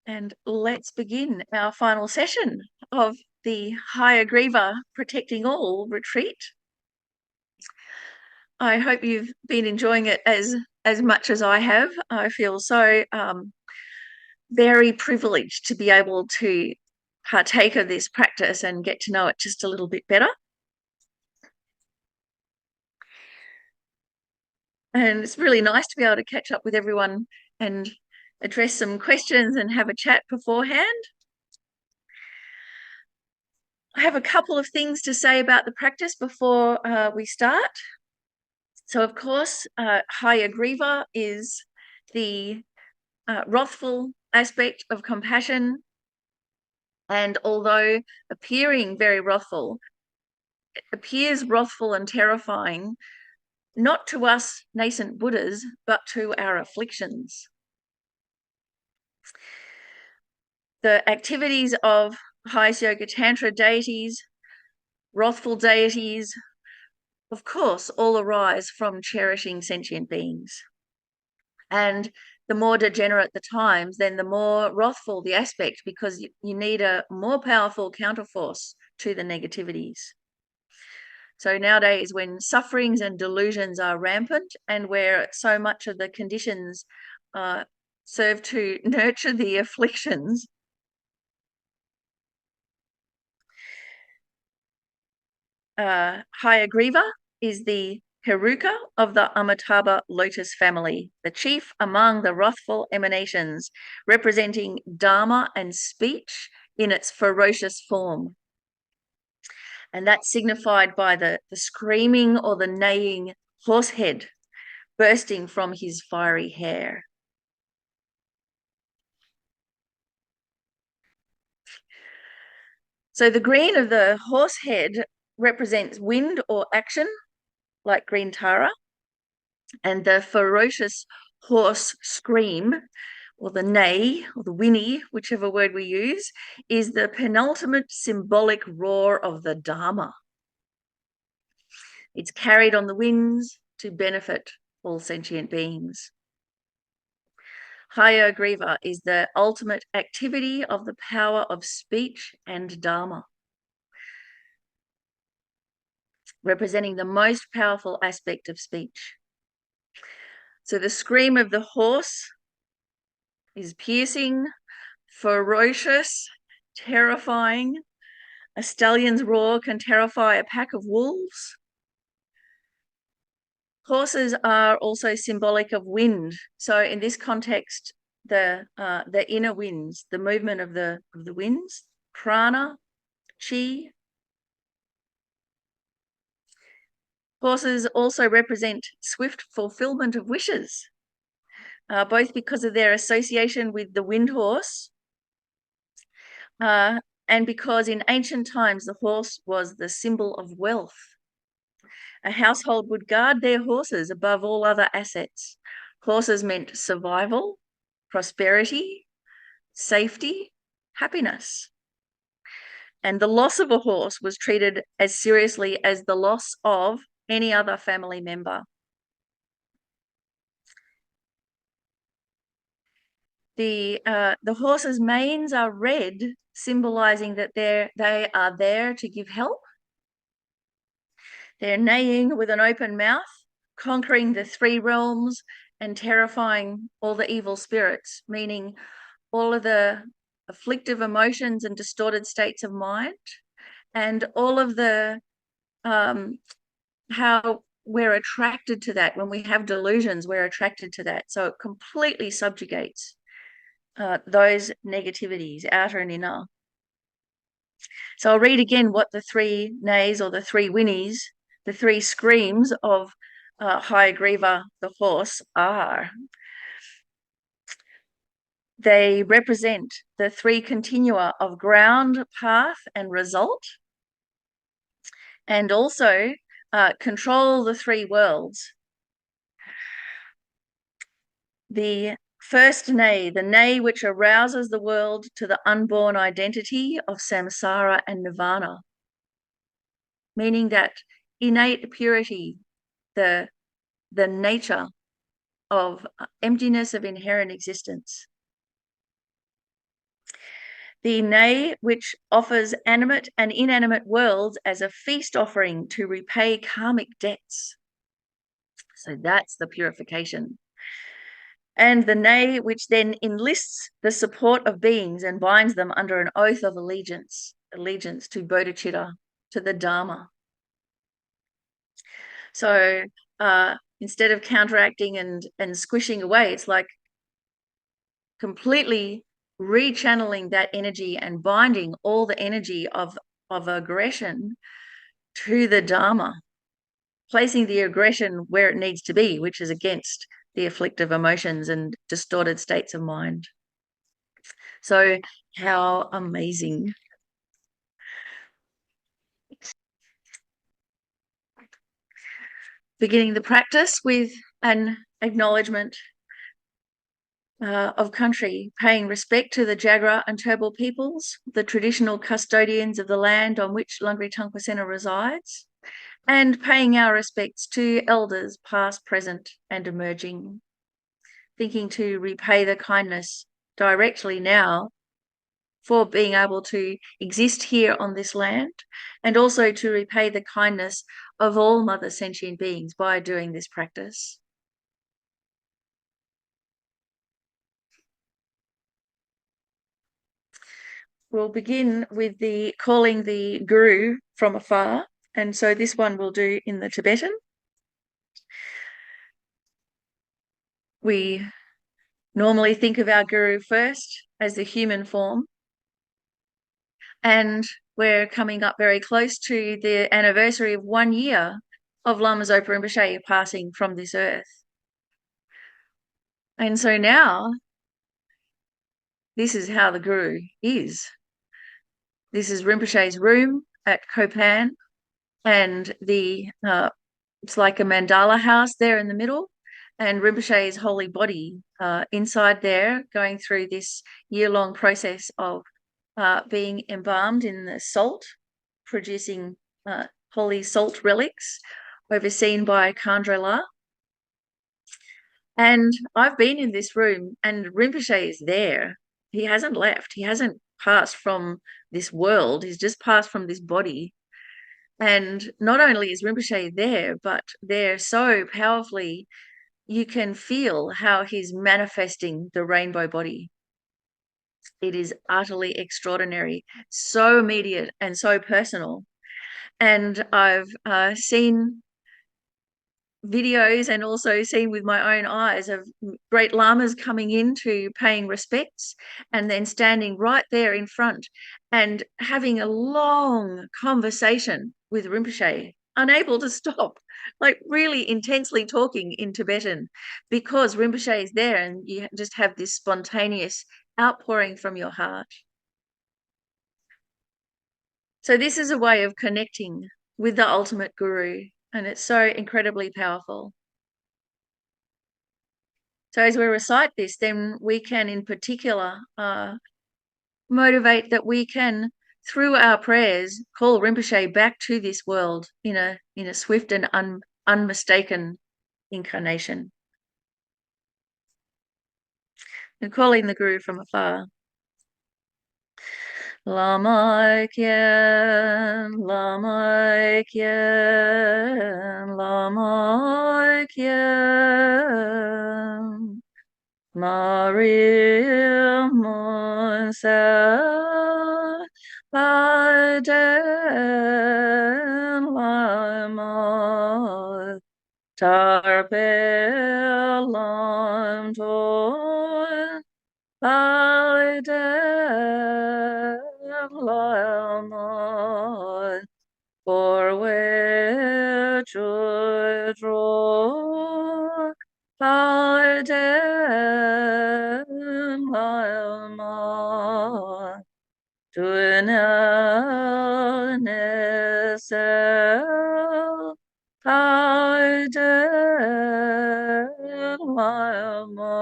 And let's begin our final session of the Hayagriva Protecting All retreat. I hope you've been enjoying it as much as I have. I feel so very privileged to be able to partake of this practice and get to know it just a little bit better. And it's really nice to be able to catch up with everyone and address some questions and have a chat beforehand. I have a couple of things to say about the practice before we start. So, of course, Hayagriva is the wrathful aspect of compassion. And although appearing very wrathful, it appears wrathful and terrifying, not to us nascent Buddhas, but to our afflictions. The activities of highest yoga tantra deities, wrathful deities, of course, all arise from cherishing sentient beings. And the more degenerate the times, then the more wrathful the aspect, because you need a more powerful counterforce to the negativities. So nowadays, when sufferings and delusions are rampant, and where so much of the conditions serve to nurture the afflictions, Hayagriva is the Heruka of the Amitabha lotus family, the chief among the wrathful emanations, representing Dharma and speech in its ferocious form. And that's signified by the screaming or the neighing horse head bursting from his fiery hair. So the green of the horse head represents wind or action, like green Tara, and the ferocious horse scream, or the neigh, or the whinny, whichever word we use, is the penultimate symbolic roar of the Dharma. It's carried on the winds to benefit all sentient beings. Hayagriva is the ultimate activity of the power of speech and Dharma, representing the most powerful aspect of speech. So the scream of the horse is piercing, ferocious, terrifying. A stallion's roar can terrify a pack of wolves. Horses are also symbolic of wind. So in this context, the inner winds, the movement of the winds, prana, chi. Horses also represent swift fulfillment of wishes, both because of their association with the wind horse, and because in ancient times the horse was the symbol of wealth. A household would guard their horses above all other assets. Horses meant survival, prosperity, safety, happiness. And the loss of a horse was treated as seriously as the loss of any other family member. The horses' manes are red, symbolizing that they are there to give help. They're neighing with an open mouth, conquering the three realms and terrifying all the evil spirits, meaning all of the afflictive emotions and distorted states of mind, and all of the how we're attracted to that. When we have delusions, we're attracted to that. So it completely subjugates those negativities, outer and inner. So I'll read again what the three neighs or the three whinnies, the three screams of Hayagriva the horse are. They represent the three continua of ground, path, and result, and also control the three worlds. The first neigh, the neigh which arouses the world to the unborn identity of samsara and nirvana, meaning that innate purity, the nature of emptiness of inherent existence. The Nay, which offers animate and inanimate worlds as a feast offering to repay karmic debts. So that's the purification. And the Nay, which then enlists the support of beings and binds them under an oath of allegiance to bodhicitta, to the Dharma. So instead of counteracting and squishing away, it's like completely rechanneling that energy and binding all the energy of aggression to the Dharma, placing the aggression where it needs to be, which is against the afflictive emotions and distorted states of mind. So how amazing. Beginning the practice with an acknowledgement of country, paying respect to the Jagra and Turrbal peoples, the traditional custodians of the land on which Langri Tangpa Centre resides, and paying our respects to elders past, present, and emerging, thinking to repay the kindness directly now for being able to exist here on this land, and also to repay the kindness of all mother sentient beings by doing this practice. We'll begin with the calling the Guru from afar, and so this one we'll do in the Tibetan. We normally think of our Guru first as the human form, and we're coming up very close to the anniversary of 1 year of Lama Zopa Rinpoche passing from this earth. And so now, this is how the Guru is. This is Rinpoche's room at Kopan, and it's like a mandala house there in the middle, and Rinpoche's holy body inside there, going through this year-long process of being embalmed in the salt, producing holy salt relics, overseen by Kandrela. And I've been in this room, and Rinpoche is there. He hasn't left. He hasn't passed from this world. He's just passed from this body. And not only is Rinpoche there, but there so powerfully, you can feel how he's manifesting the rainbow body. It is utterly extraordinary, so immediate and so personal. And I've seen videos and also seen with my own eyes of great lamas coming into paying respects and then standing right there in front and having a long conversation with Rinpoche, unable to stop, like really intensely talking in Tibetan, because Rinpoche is there and you just have this spontaneous outpouring from your heart. So this is a way of connecting with the ultimate guru, and it's so incredibly powerful. So as we recite this, then we can in particular motivate that we can, through our prayers, call Rinpoche back to this world in a swift and unmistaken incarnation. And calling the Guru from afar. Lama Kyen, Lama Kyen, Lama Kyen. Maria Monsa Baden Lama Tarpelam Ton Baden Lama for which would draw Baden Lama Tunel Nesel Baden Lama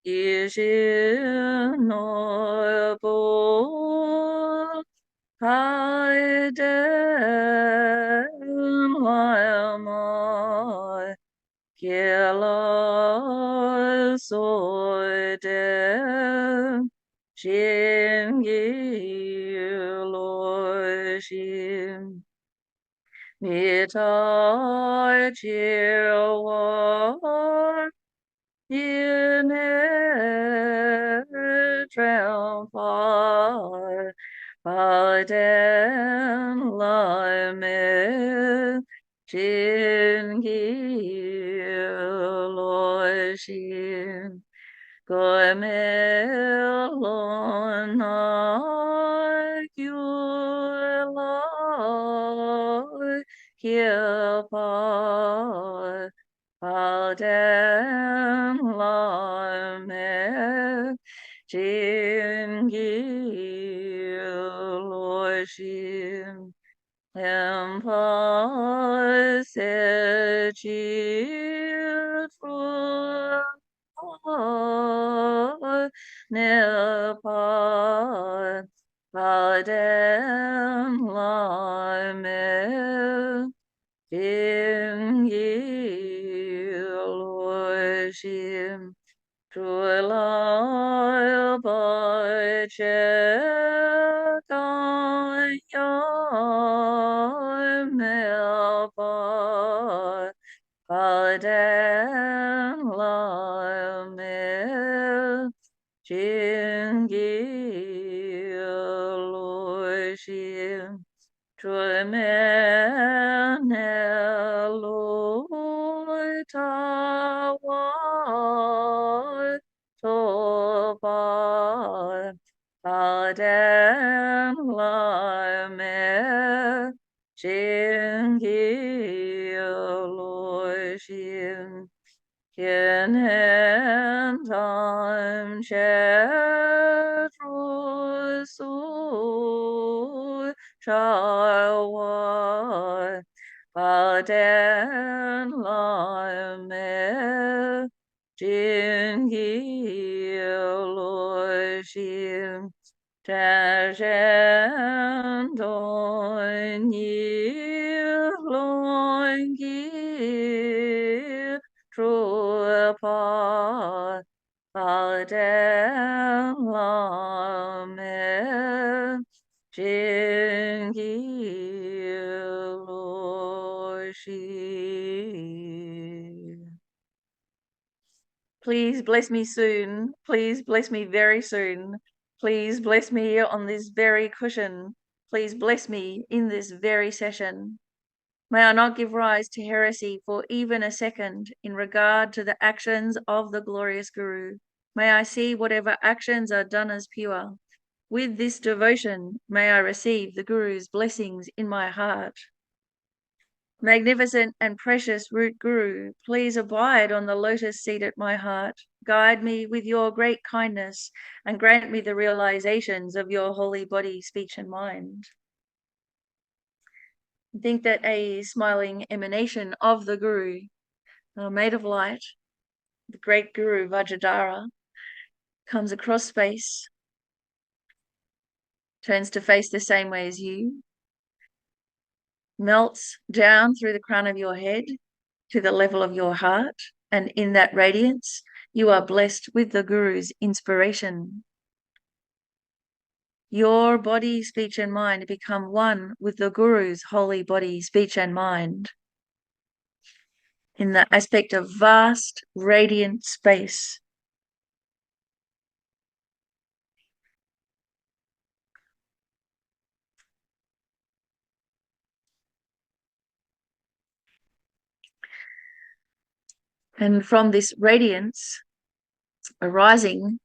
Yishin Noble Baden Lama Kela Soide Shingi lo shin mitai chiwa yin trampa pa den lai me Shingi lo shin Goemelon agula kipa Alden lame jingi loshim Nepal Alden lame Loshim Trulai by Chetaya Melpa Padan Lame Jingi Loshim Tremenelo Tawa Toba Padan Lame Jingi Loshim Kenen time Chetrusu Chawa Paden Lame Jingi Loshim Tajen Don Longi Trupa Paden Lame Jingi Loshi. Please bless me soon. Please bless me very soon. Please bless me on this very cushion. Please bless me in this very session. May I not give rise to heresy for even a second in regard to the actions of the glorious Guru. May I see whatever actions are done as pure. With this devotion, may I receive the Guru's blessings in my heart. Magnificent and precious root Guru, please abide on the lotus seat at my heart. Guide me with your great kindness and grant me the realizations of your holy body, speech, and mind. I think that a smiling emanation of the Guru, made of light, the great Guru Vajradhara, comes across space, turns to face the same way as you, melts down through the crown of your head to the level of your heart, and in that radiance, you are blessed with the Guru's inspiration. Your body, speech, and mind become one with the Guru's holy body, speech, and mind in the aspect of vast, radiant space. And from this radiance arising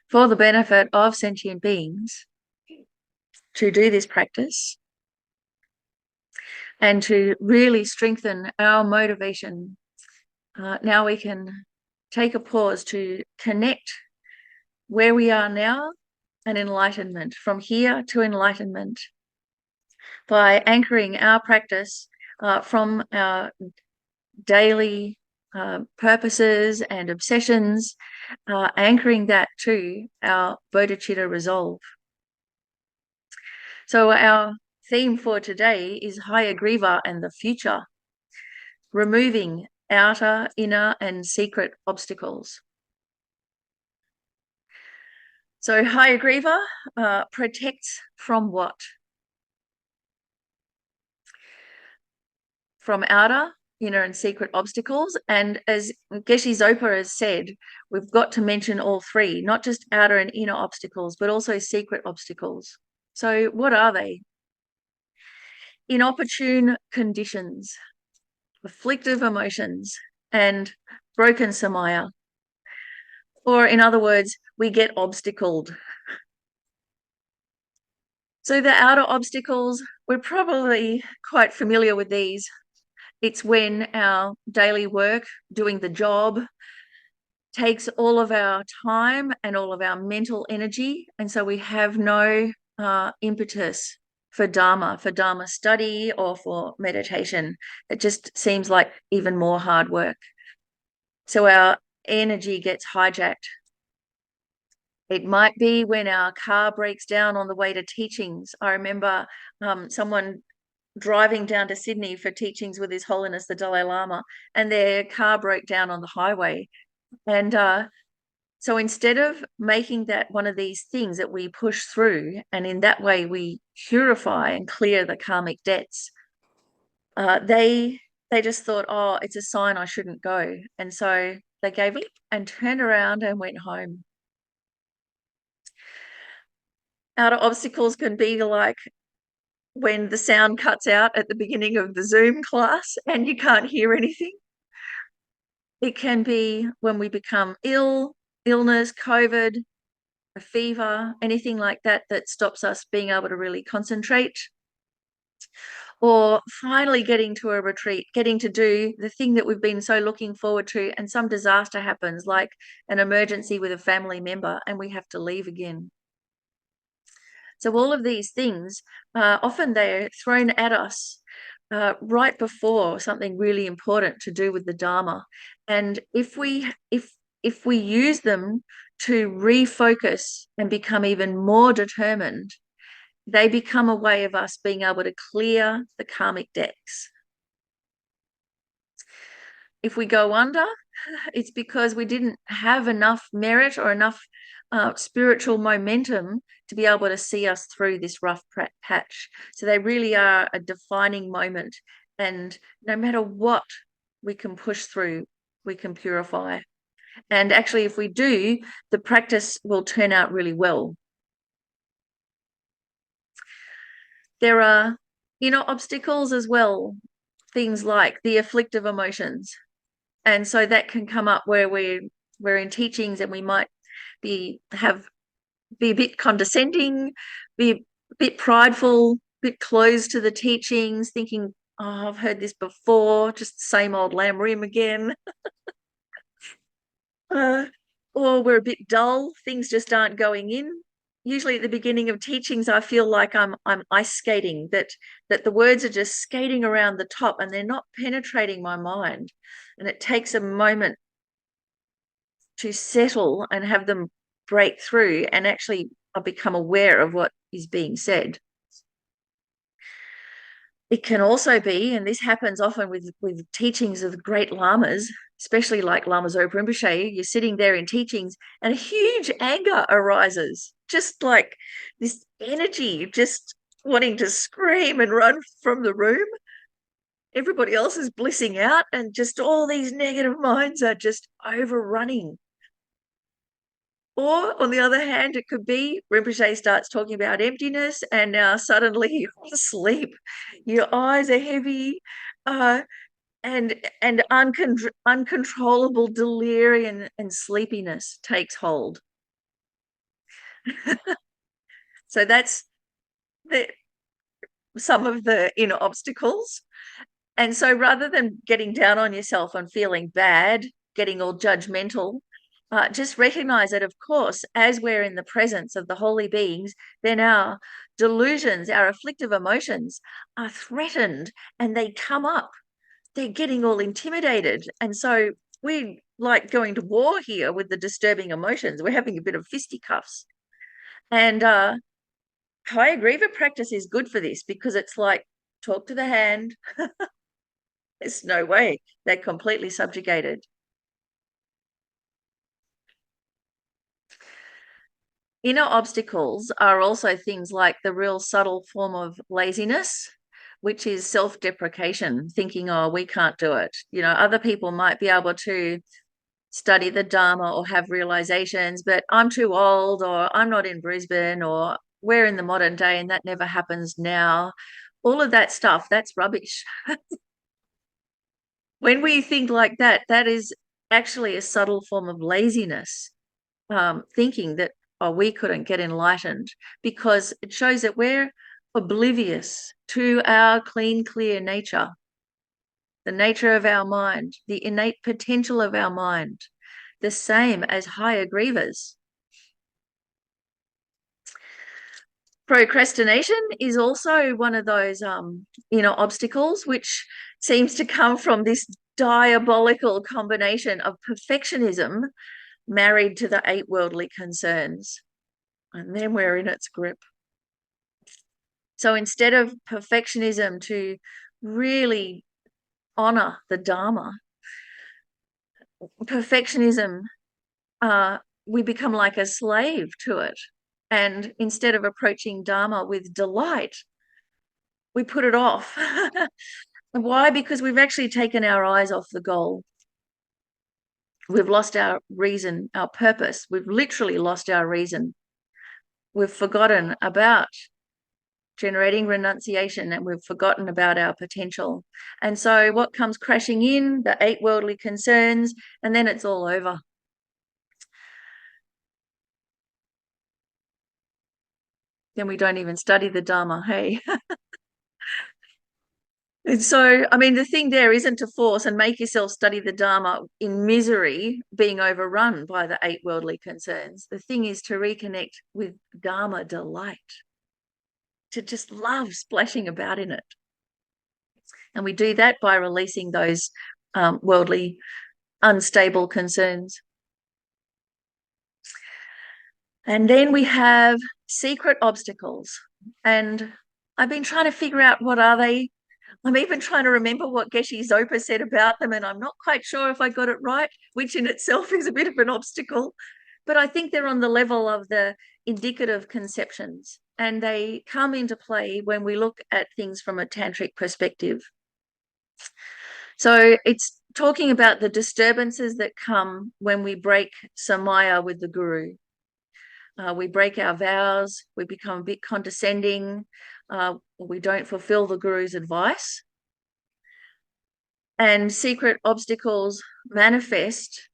for the benefit of sentient beings to do this practice and to really strengthen our motivation, now we can take a pause to connect where we are now and enlightenment, from here to enlightenment, by anchoring our practice from our daily purposes and obsessions, anchoring that to our bodhicitta resolve. So our theme for today is Hayagriva and the future, removing outer, inner, and secret obstacles. So Hayagriva protects from what? From outer, inner, and secret obstacles. And as Geshe Zopa has said, we've got to mention all three, not just outer and inner obstacles, but also secret obstacles. So what are they? Inopportune conditions, afflictive emotions, and broken samaya. Or in other words, we get obstacled. So the outer obstacles, we're probably quite familiar with these. It's when our daily work, doing the job, takes all of our time and all of our mental energy. And so we have no impetus for Dharma study or for meditation. It just seems like even more hard work. So our energy gets hijacked. It might be when our car breaks down on the way to teachings. I remember someone driving down to Sydney for teachings with His Holiness the Dalai Lama, and their car broke down on the highway. And so instead of making that one of these things that we push through, and in that way we purify and clear the karmic debts, they just thought, oh, it's a sign I shouldn't go. And so they gave up and turned around and went home. Outer obstacles can be like when the sound cuts out at the beginning of the Zoom class and you can't hear anything. It can be when we become ill, illness, COVID, a fever, anything like that that stops us being able to really concentrate. Or finally getting to a retreat, getting to do the thing that we've been so looking forward to, and some disaster happens, like an emergency with a family member, and we have to leave again. So all of these things, often they're thrown at us right before something really important to do with the Dharma. And if we use them to refocus and become even more determined, they become a way of us being able to clear the karmic debts. If we go under, it's because we didn't have enough merit or enough spiritual momentum to be able to see us through this rough patch. So they really are a defining moment. And no matter what we can push through, we can purify. And actually, if we do, the practice will turn out really well. There are inner obstacles as well, things like the afflictive emotions. And so that can come up where we're in teachings and we might be a bit condescending, be a bit prideful, a bit closed to the teachings, thinking, oh, I've heard this before, just the same old lamb rim again. Or we're a bit dull, things just aren't going in. Usually at the beginning of teachings, I feel like I'm ice skating, that the words are just skating around the top and they're not penetrating my mind. And it takes a moment to settle and have them break through, and actually I become aware of what is being said. It can also be, and this happens often with teachings of great lamas, especially like Lama Zopa Rinpoche, you're sitting there in teachings and a huge anger arises, just like this energy, just wanting to scream and run from the room. Everybody else is blissing out and just all these negative minds are just overrunning. Or on the other hand, it could be Rinpoche starts talking about emptiness and now suddenly you're asleep. Your eyes are heavy, and uncontrollable delirium and sleepiness takes hold. So that's some of the inner obstacles. And so rather than getting down on yourself and feeling bad, getting all judgmental, just recognize that, of course, as we're in the presence of the holy beings, then our delusions, our afflictive emotions are threatened and they come up. They're getting all intimidated. And so we're like going to war here with the disturbing emotions. We're having a bit of fisticuffs. And Hayagriva practice is good for this because it's like talk to the hand. There's no way. They're completely subjugated. Inner obstacles are also things like the real subtle form of laziness, which is self-deprecation, thinking, oh, we can't do it. Other people might be able to study the Dharma or have realizations, but I'm too old, or I'm not in Brisbane, or we're in the modern day and that never happens now. All of that stuff, that's rubbish. When we think like that, that is actually a subtle form of laziness, thinking that, oh, we couldn't get enlightened, because it shows that we're oblivious to our clean, clear nature, the nature of our mind, the innate potential of our mind, the same as Hayagriva's. Procrastination is also one of those obstacles, which seems to come from this diabolical combination of perfectionism married to the 8 worldly concerns. And then we're in its grip. So instead of perfectionism to really honor the Dharma, perfectionism, we become like a slave to it. And instead of approaching Dharma with delight, we put it off. Why? Because we've actually taken our eyes off the goal. We've lost our reason, our purpose. We've literally lost our reason. We've forgotten about generating renunciation, and we've forgotten about our potential. And so what comes crashing in? The 8 worldly concerns, and then it's all over. Then we don't even study the Dharma, hey? And so, I mean, the thing there isn't to force and make yourself study the Dharma in misery, being overrun by the 8 worldly concerns. The thing is to reconnect with Dharma delight, to just love splashing about in it. And we do that by releasing those worldly, unstable concerns. And then we have secret obstacles. And I've been trying to figure out, what are they? I'm even trying to remember what Geshe Zopa said about them, and I'm not quite sure if I got it right, which in itself is a bit of an obstacle. But I think they're on the level of the indicative conceptions, and they come into play when we look at things from a tantric perspective. So it's talking about the disturbances that come when we break samaya with the guru. We break our vows, we become a bit condescending, we don't fulfill the guru's advice. And secret obstacles manifest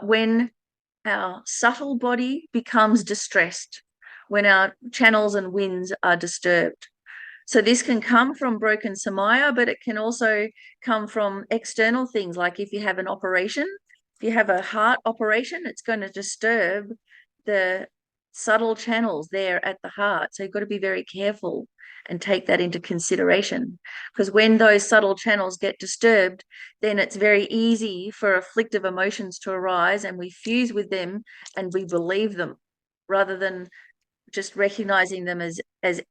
when our subtle body becomes distressed, when our channels and winds are disturbed. So this can come from broken samaya, but it can also come from external things, like if you have an operation, if you have a heart operation, it's going to disturb the subtle channels there at the heart. So you've got to be very careful and take that into consideration, because when those subtle channels get disturbed, then it's very easy for afflictive emotions to arise, and we fuse with them and we believe them, rather than just recognizing them as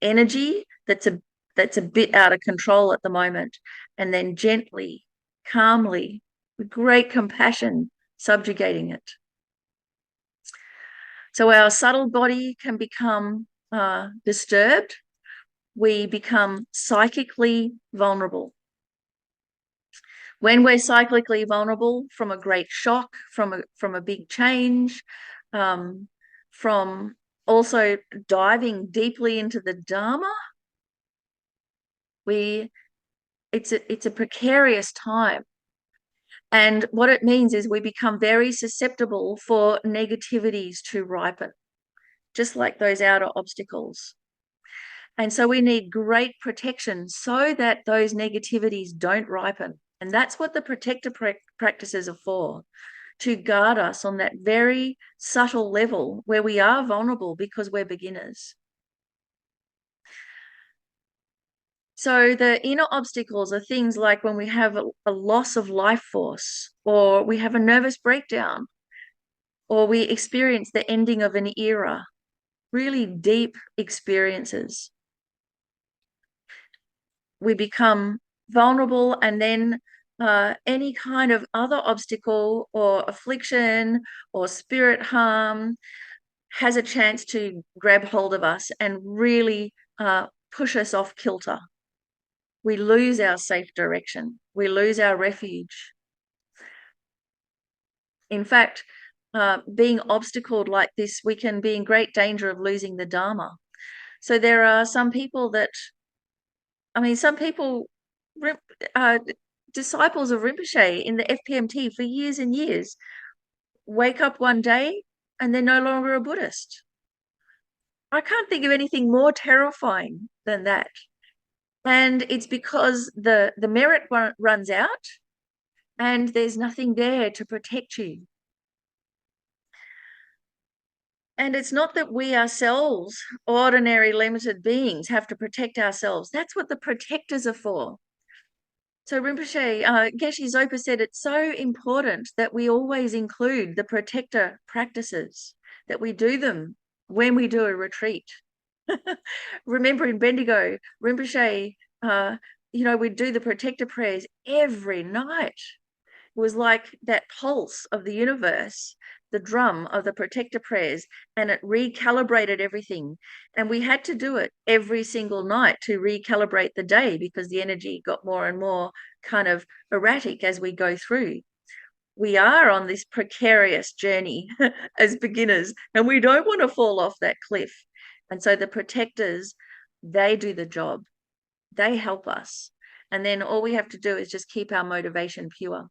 energy that's a bit out of control at the moment, and then gently, calmly, with great compassion, subjugating it. So our subtle body can become disturbed. We become psychically vulnerable. When we're psychically vulnerable from a great shock, from a big change, from also diving deeply into the Dharma, it's a precarious time. And what it means is we become very susceptible for negativities to ripen, just like those outer obstacles. And so we need great protection so that those negativities don't ripen. And that's what the protector practices are for, to guard us on that very subtle level where we are vulnerable because we're beginners. So the inner obstacles are things like when we have a loss of life force, or we have a nervous breakdown, or we experience the ending of an era, really deep experiences. We become vulnerable, and then any kind of other obstacle or affliction or spirit harm has a chance to grab hold of us and really push us off kilter. We lose our safe direction. We lose our refuge. In fact, being obstacled like this, we can be in great danger of losing the Dharma. So there are some people that, some people, disciples of Rinpoche in the FPMT for years and years, wake up one day and they're no longer a Buddhist. I can't think of anything more terrifying than that. And it's because the merit runs out and there's nothing there to protect you. And it's not that we ourselves, ordinary limited beings, have to protect ourselves. That's what the protectors are for. So Rinpoche, Geshe Zopa said it's so important that we always include the protector practices, that we do them when we do a retreat. Remember in Bendigo, Rinpoche, we'd do the protector prayers every night. It was like that pulse of the universe, the drum of the protector prayers, and it recalibrated everything. And we had to do it every single night to recalibrate the day because the energy got more and more kind of erratic as we go through. We are on this precarious journey as beginners, and we don't want to fall off that cliff. And so the protectors, they do the job. They help us. And then all we have to do is just keep our motivation pure.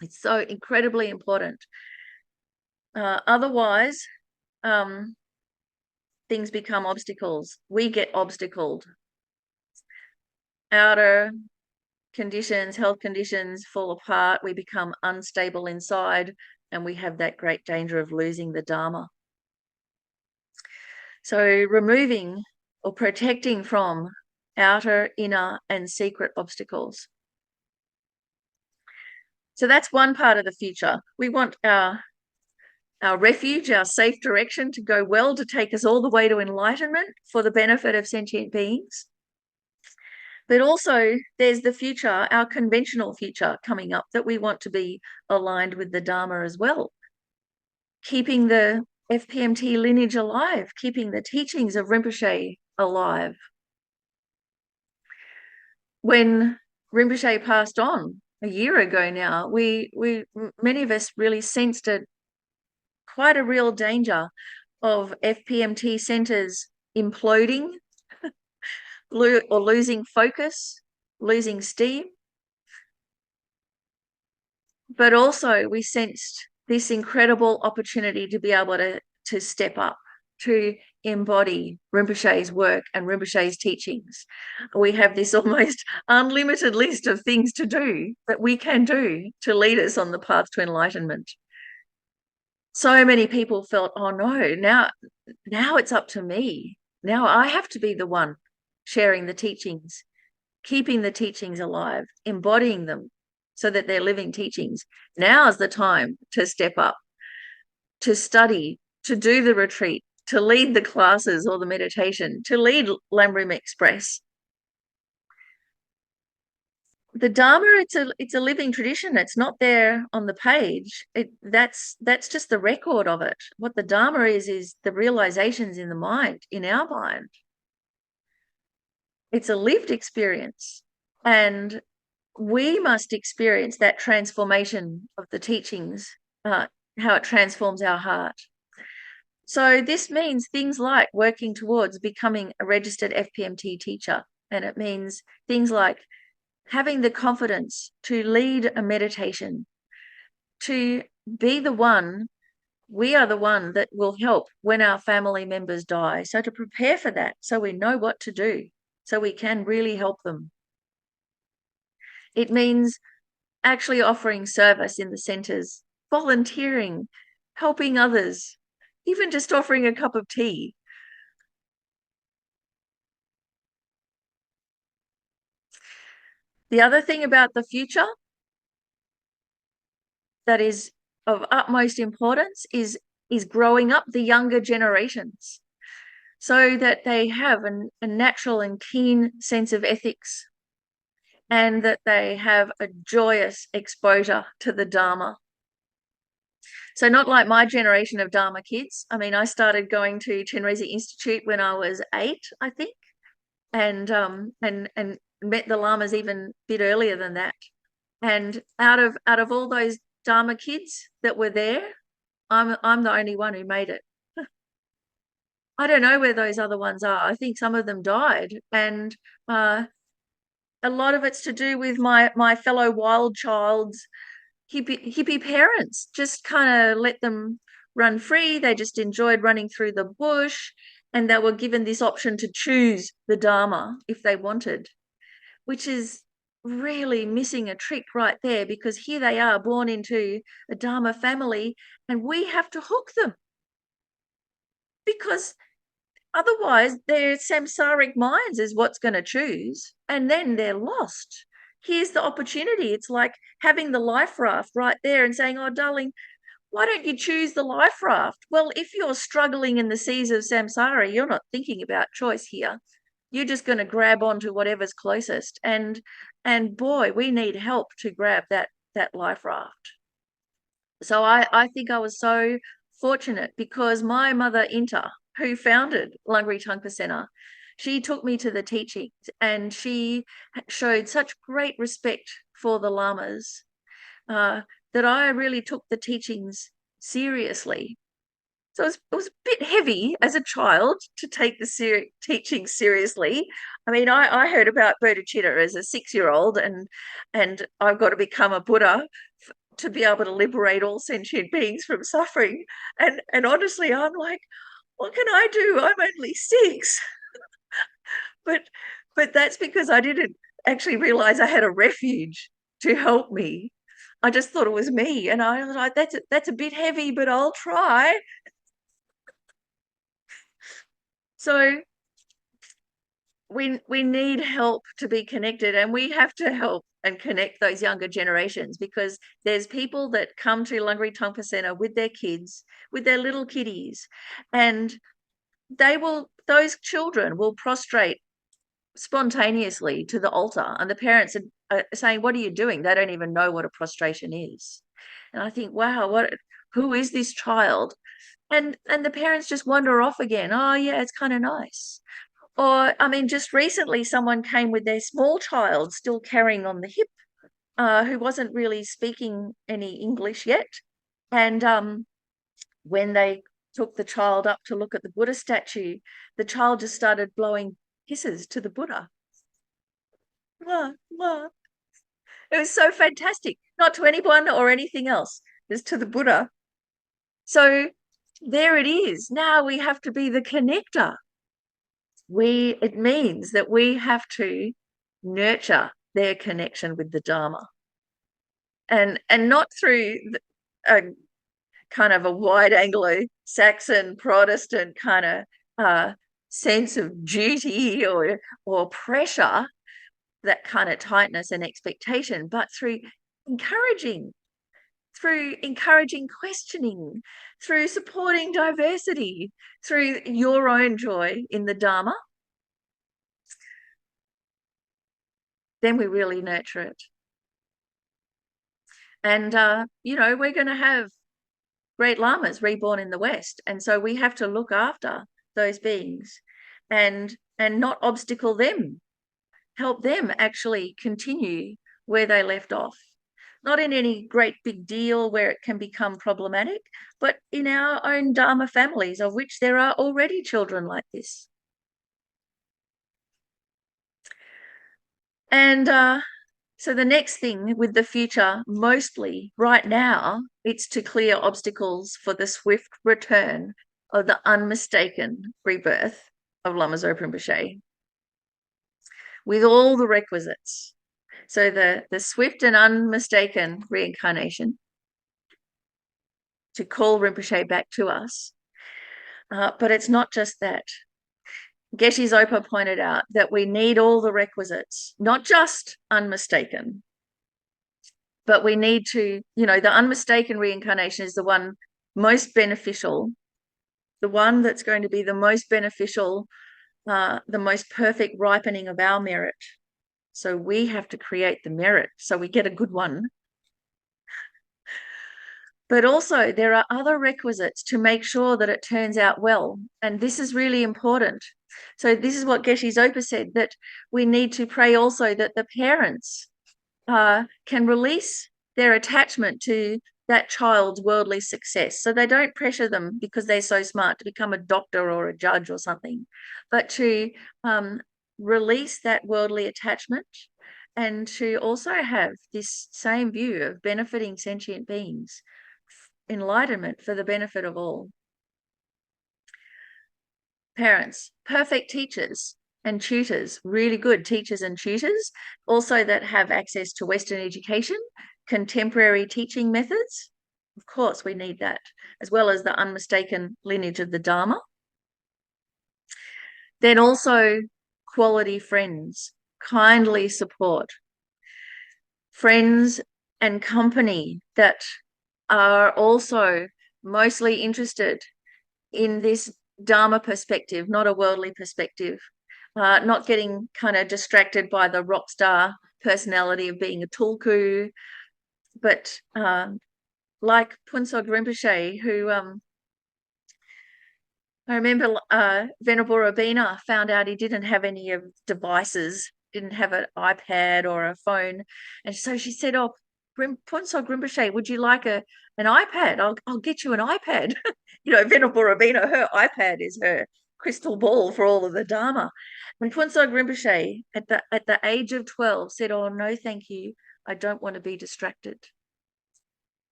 It's so incredibly important. Otherwise, things become obstacles. We get obstacled. Outer conditions, health conditions fall apart. We become unstable inside, and we have that great danger of losing the Dharma. So removing or protecting from outer, inner, and secret obstacles. So that's one part of the future. We want our refuge, our safe direction to go well, to take us all the way to enlightenment for the benefit of sentient beings. But also there's the future, our conventional future coming up, that we want to be aligned with the Dharma as well. Keeping the FPMT lineage alive, keeping the teachings of Rinpoche alive. When Rinpoche passed on a year ago now, we many of us really sensed quite a real danger of FPMT centres imploding or losing focus, losing steam. But also we sensed this incredible opportunity to be able to step up, to embody Rinpoche's work and Rinpoche's teachings. We have this almost unlimited list of things to do that we can do to lead us on the path to enlightenment. So many people felt, oh no, now it's up to me. Now I have to be the one sharing the teachings, keeping the teachings alive, embodying them so that they're living teachings. Now is the time to step up, to study, to do the retreat, to lead the classes or the meditation, to lead Lamrim Express. The Dharma, it's a living tradition. It's not there on the page. That's just the record of it. What the Dharma is the realizations in the mind, in our mind. It's a lived experience, and we must experience that transformation of the teachings, how it transforms our heart. So this means things like working towards becoming a registered FPMT teacher, and it means things like having the confidence to lead a meditation, to be the one, we are the one that will help when our family members die. So to prepare for that, so we know what to do, so we can really help them. It means actually offering service in the centres, volunteering, helping others, even just offering a cup of tea. The other thing about the future that is of utmost importance is growing up the younger generations so that they have a natural and keen sense of ethics, and that they have a joyous exposure to the Dharma. So not like my generation of Dharma kids. I mean, I started going to Chenrezig Institute when I was 8, I think, and met the lamas even a bit earlier than that. And out of all those Dharma kids that were there, I'm the only one who made it. I don't know where those other ones are. I think some of them died, and a lot of it's to do with my fellow wild child's hippie parents. Just kind of let them run free. They just enjoyed running through the bush, and they were given this option to choose the Dharma if they wanted, which is really missing a trick right there, because here they are born into a Dharma family, and we have to hook them, because otherwise their samsaric minds is what's going to choose, and then they're lost. Here's the opportunity. It's like having the life raft right there and saying, oh, darling, why don't you choose the life raft? Well, if you're struggling in the seas of samsara, you're not thinking about choice here. You're just going to grab onto whatever's closest. And boy, we need help to grab that life raft. So I think I was so fortunate, because my mother Inta, who founded Langri Tangpa Centre, she took me to the teachings, and she showed such great respect for the lamas that I really took the teachings seriously. So it was a bit heavy as a child to take the teaching seriously. I mean, I heard about bodhicitta as a 6-year-old, and I've got to become a Buddha to be able to liberate all sentient beings from suffering. And honestly, I'm like, what can I do? I'm only 6. But that's because I didn't actually realize I had a refuge to help me. I just thought it was me, and I was like, that's a bit heavy, but I'll try. So we need help to be connected, and we have to help and connect those younger generations, because there's people that come to Langri Tangpa Centre with their kids, with their little kiddies, and those children will prostrate spontaneously to the altar, and the parents are saying, what are you doing? They don't even know what a prostration is. And I think, wow, who is this child? And the parents just wander off again. Oh yeah, it's kind of nice. Or, I mean, just recently someone came with their small child still carrying on the hip, who wasn't really speaking any English yet. And when they took the child up to look at the Buddha statue, the child just started blowing kisses to the Buddha. Mwah, mwah. It was so fantastic. Not to anyone or anything else, just to the Buddha. So there it is. Now we have to be the connector. It means that we have to nurture their connection with the Dharma, and not through a kind of a wide Anglo-Saxon Protestant kind of sense of duty or pressure, that kind of tightness and expectation, but through encouraging questioning, through supporting diversity, through your own joy in the Dharma. Then we really nurture it. And, we're going to have great lamas reborn in the West. And so we have to look after those beings and not obstacle them, help them actually continue where they left off. Not in any great big deal where it can become problematic, but in our own Dharma families, of which there are already children like this. And so the next thing with the future, mostly right now, it's to clear obstacles for the swift return of the unmistaken rebirth of Lama Zopa Rinpoche, with all the requisites. So the swift and unmistaken reincarnation to call Rinpoche back to us. But it's not just that. Geshe Zopa pointed out that we need all the requisites, not just unmistaken, but we need to, the unmistaken reincarnation is the one most beneficial, the one that's going to be the most beneficial, the most perfect ripening of our merit. So we have to create the merit so we get a good one. But also there are other requisites to make sure that it turns out well. And this is really important. So this is what Geshe Zopa said, that we need to pray also that the parents can release their attachment to that child's worldly success. So they don't pressure them because they're so smart to become a doctor or a judge or something, but to release that worldly attachment and to also have this same view of benefiting sentient beings, enlightenment for the benefit of all. Parents, perfect teachers and tutors, really good teachers and tutors, also that have access to Western education, contemporary teaching methods. Of course, we need that, as well as the unmistaken lineage of the Dharma. Then also quality friends, kindly support, friends and company that are also mostly interested in this Dharma perspective, not a worldly perspective, not getting kind of distracted by the rock star personality of being a tulku, but like Punsog Rinpoche, who I remember Venerable Robina found out he didn't have any of devices, didn't have an iPad or a phone. And so she said, oh, Punsog Rinpoche, would you like an iPad? I'll get you an iPad. Venerable Robina, her iPad is her crystal ball for all of the Dharma. And Punsog Rinpoche, at the age of 12, said, oh, no, thank you. I don't want to be distracted.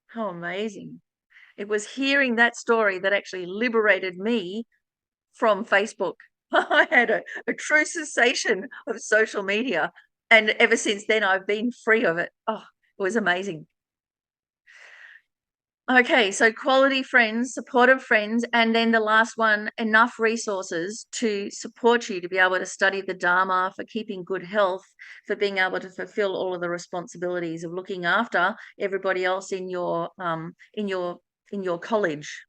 How amazing. It was hearing that story that actually liberated me from Facebook. I had a true cessation of social media. And ever since then, I've been free of it. Oh, it was amazing. Okay, so quality friends, supportive friends, and then the last one, enough resources to support you to be able to study the Dharma, for keeping good health, for being able to fulfill all of the responsibilities of looking after everybody else in your college.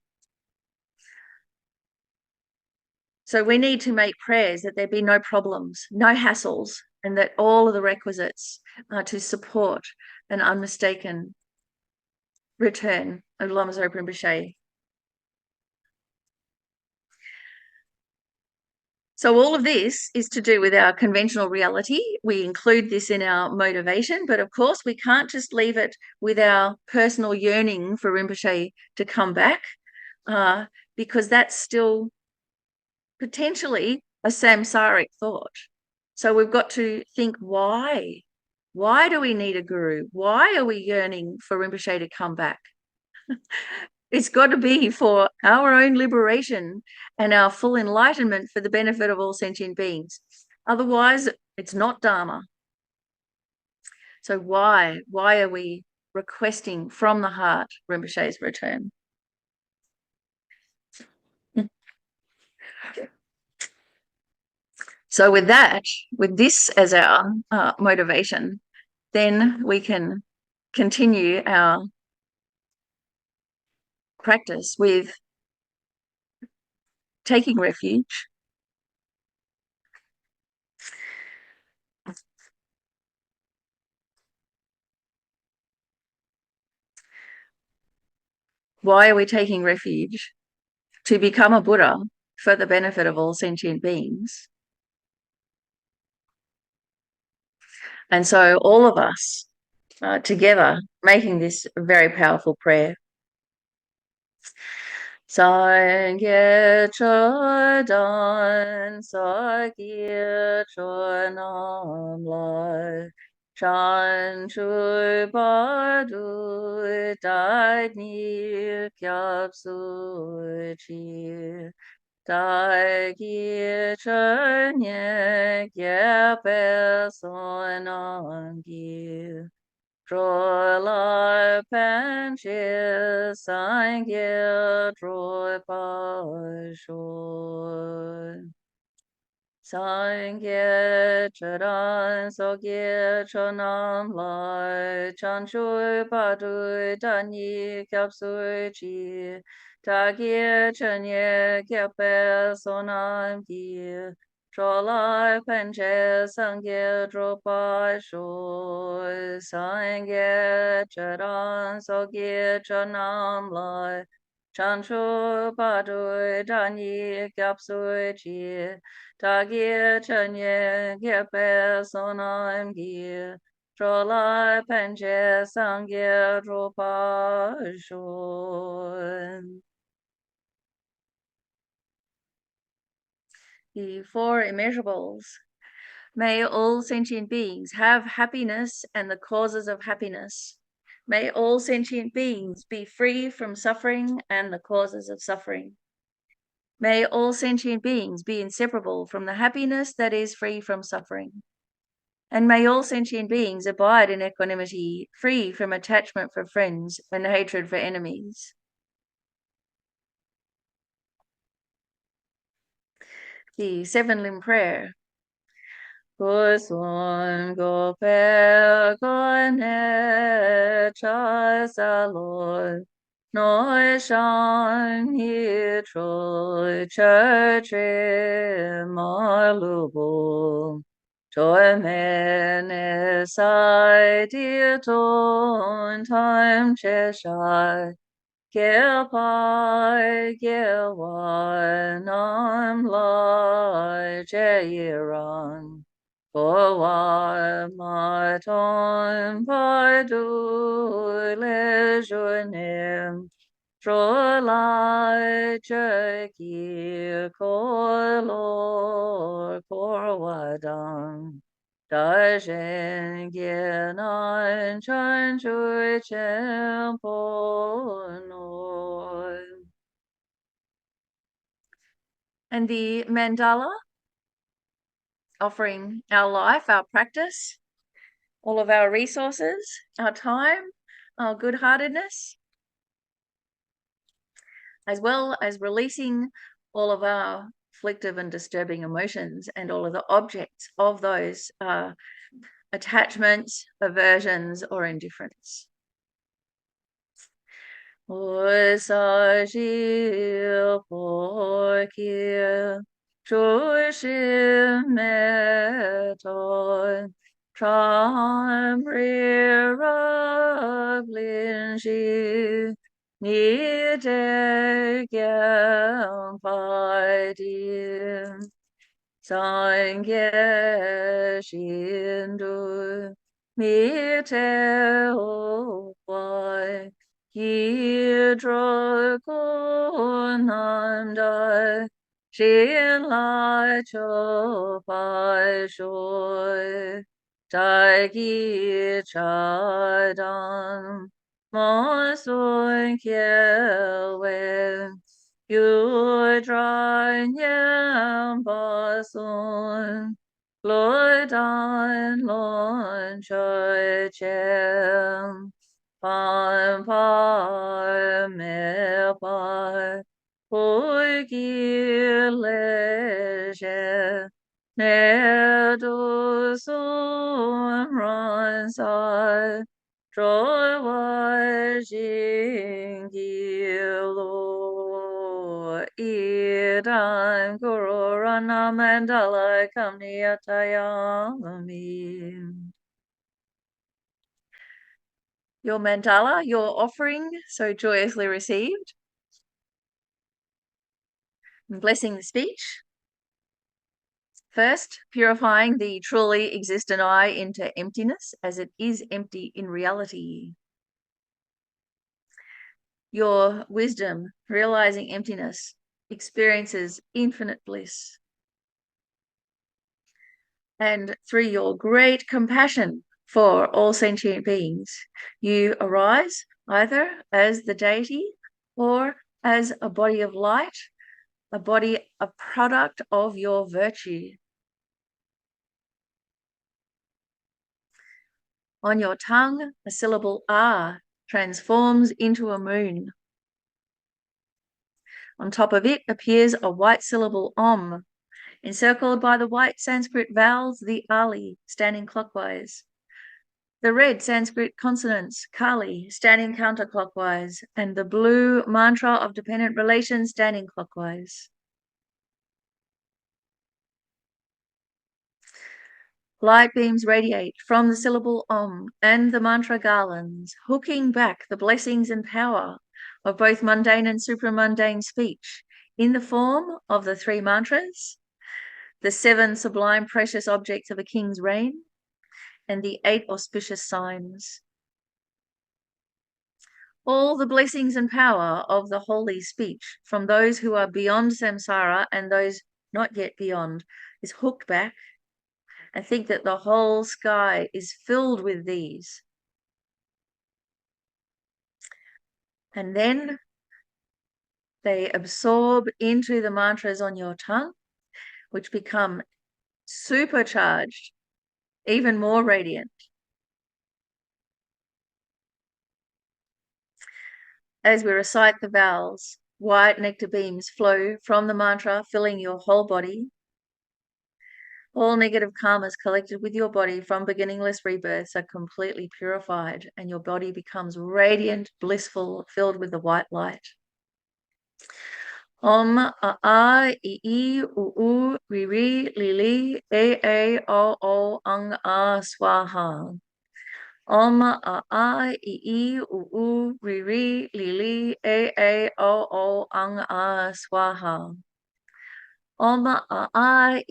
So we need to make prayers that there be no problems, no hassles, and that all of the requisites to support an unmistaken return of Lama Zopa Rinpoche. So all of this is to do with our conventional reality. We include this in our motivation, but of course we can't just leave it with our personal yearning for Rinpoche to come back, because that's still potentially a samsaric thought. So we've got to think, why? Why do we need a guru? Why are we yearning for Rinpoche to come back? It's got to be for our own liberation and our full enlightenment for the benefit of all sentient beings. Otherwise, it's not Dharma. So why are we requesting from the heart Rinpoche's return? So with this as our motivation, then we can continue our practice with taking refuge, why are we taking refuge? To become a Buddha for the benefit of all sentient beings. And so all of us together making this very powerful prayer. Sangye chodan sakye chonam lai chan chu padu dai ni kyap su chi dai ki chen ye pe sonam gi Troi penche sangye troi pa shoi. Sangye charan sogye chonam lai chan shui pa dui dani kyap sui chi. Tagye chanye kyape sonam ki. Trolai Panche Sangye Dropa Shui Sangye Charan Sogye Chanam Lai Chanchu Padui Danyi Gyapsui Chi Tagye Chanye Gyepe Sonam Gye Trolai Panche Sangye Dropa Shui. The four immeasurables. May all sentient beings have happiness and the causes of happiness. May all sentient beings be free from suffering and the causes of suffering. May all sentient beings be inseparable from the happiness that is free from suffering. And may all sentient beings abide in equanimity, free from attachment for friends and hatred for enemies. The seven-limb prayer. Kusun gope gone chasaloi noi shan hi troi church malubo toi men sai ton time cheshai Gilpai Gilwan Nam Lai Jayiran Boa Maton Padu Lejunim Trolai Jaki Kolor Korwadan Dajen Gyenan Chanchu Chempo. And the mandala, offering our life, our practice, all of our resources, our time, our good-heartedness, as well as releasing all of our afflictive and disturbing emotions and all of the objects of those attachments, aversions, or indifference. Sangye Shindu Mi Te Ho Wai Yi Dro Kunandai Shin Lai Cho Pai Shoi Dai Gi Chai Dan Mo Sun Kye Wen Yu dry nyam ba sun, loi dan lon choi chem, pan pa me pa, hoi gi le je, ne du sun ran sai, troi wai jing gi lo. Idam Guru Rana Mandala Kamniyatayami. Your mandala, your offering, so joyously received. And blessing the speech. First, purifying the truly existent I into emptiness, as it is empty in reality. Your wisdom, realizing emptiness, experiences infinite bliss. And through your great compassion for all sentient beings, you arise either as the deity or as a body of light, a product of your virtue. On your tongue, a syllable ah transforms into a moon. On top of it appears a white syllable om, encircled by the white Sanskrit vowels, the ali, standing clockwise. The red Sanskrit consonants, Kali, standing counterclockwise, and the blue mantra of dependent relations standing clockwise. Light beams radiate from the syllable Om and the mantra garlands, hooking back the blessings and power of both mundane and supramundane speech in the form of the 3 mantras, the 7 sublime precious objects of a king's reign, and the 8 auspicious signs. All the blessings and power of the holy speech from those who are beyond samsara and those not yet beyond is hooked back, and think that the whole sky is filled with these. And then they absorb into the mantras on your tongue, which become supercharged, even more radiant. As we recite the vowels, white nectar beams flow from the mantra, filling your whole body. All negative karmas collected with your body from beginningless rebirths are completely purified, and your body becomes radiant, blissful, filled with the white light. Om a I u ri ri li li a o ang a swaha. Om a I u ri ri li li a o ang a swaha. Om a I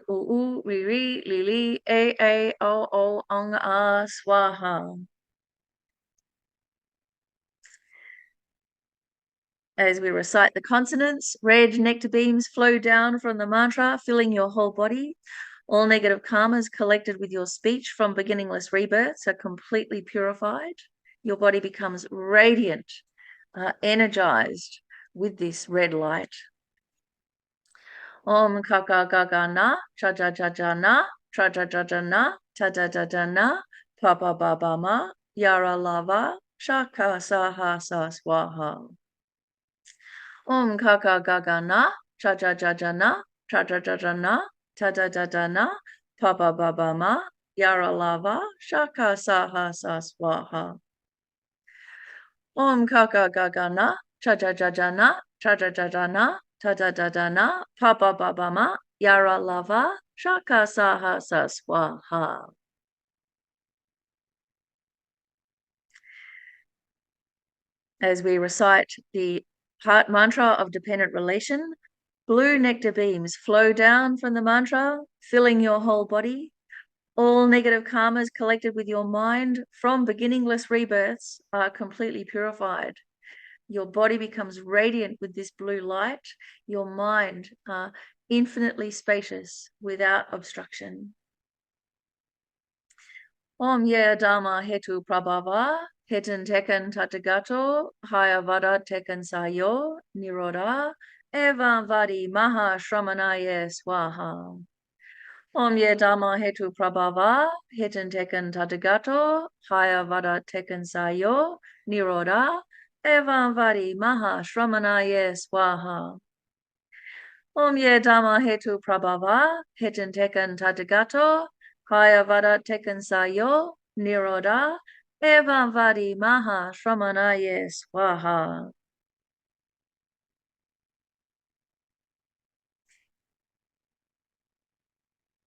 u ri ri li li a o ang a swaha. As we recite the consonants, red nectar beams flow down from the mantra, filling your whole body. All negative karmas collected with your speech from beginningless rebirths are completely purified. Your body becomes radiant, energized with this red light. Om kaka gaga na, cha ja ja ja na, tra ja ja ja na, ta da da da na, pa ba ba ba ma, yara lava, shaka saha sa swaha. Om kaka gaga na, cha ja ja ja na, tra ja ja ja na, ta da da da na, pa ba ba ba ma, yara lava, shaka saha sa swaha. Om kaka gaga na, cha ja ja ja na, tra ja ja ja na, ta da da da na, pa ba ba ba ma, yara lava, shaka saha sa swaha. As we recite the heart mantra of dependent relation, blue nectar beams flow down from the mantra, filling your whole body. All negative karmas collected with your mind from beginningless rebirths are completely purified. Your body becomes radiant with this blue light. Your mind infinitely spacious without obstruction. Om ye dharma hetu prabhava, hetan tekan tatagato, hayavada tekan sayo, niroda, evam vadi maha shramanaye swaha. Om ye dharma hetu prabhava, hetan tekan tatagato, hayavada tekan sayo, niroda, evam vadi maha shramanaye swaha. Om ye dhamma hetu prabhava, hetan tekan tatagato, hayavada tekan sayo, niroda, evam vadi maha shramanaye swaha.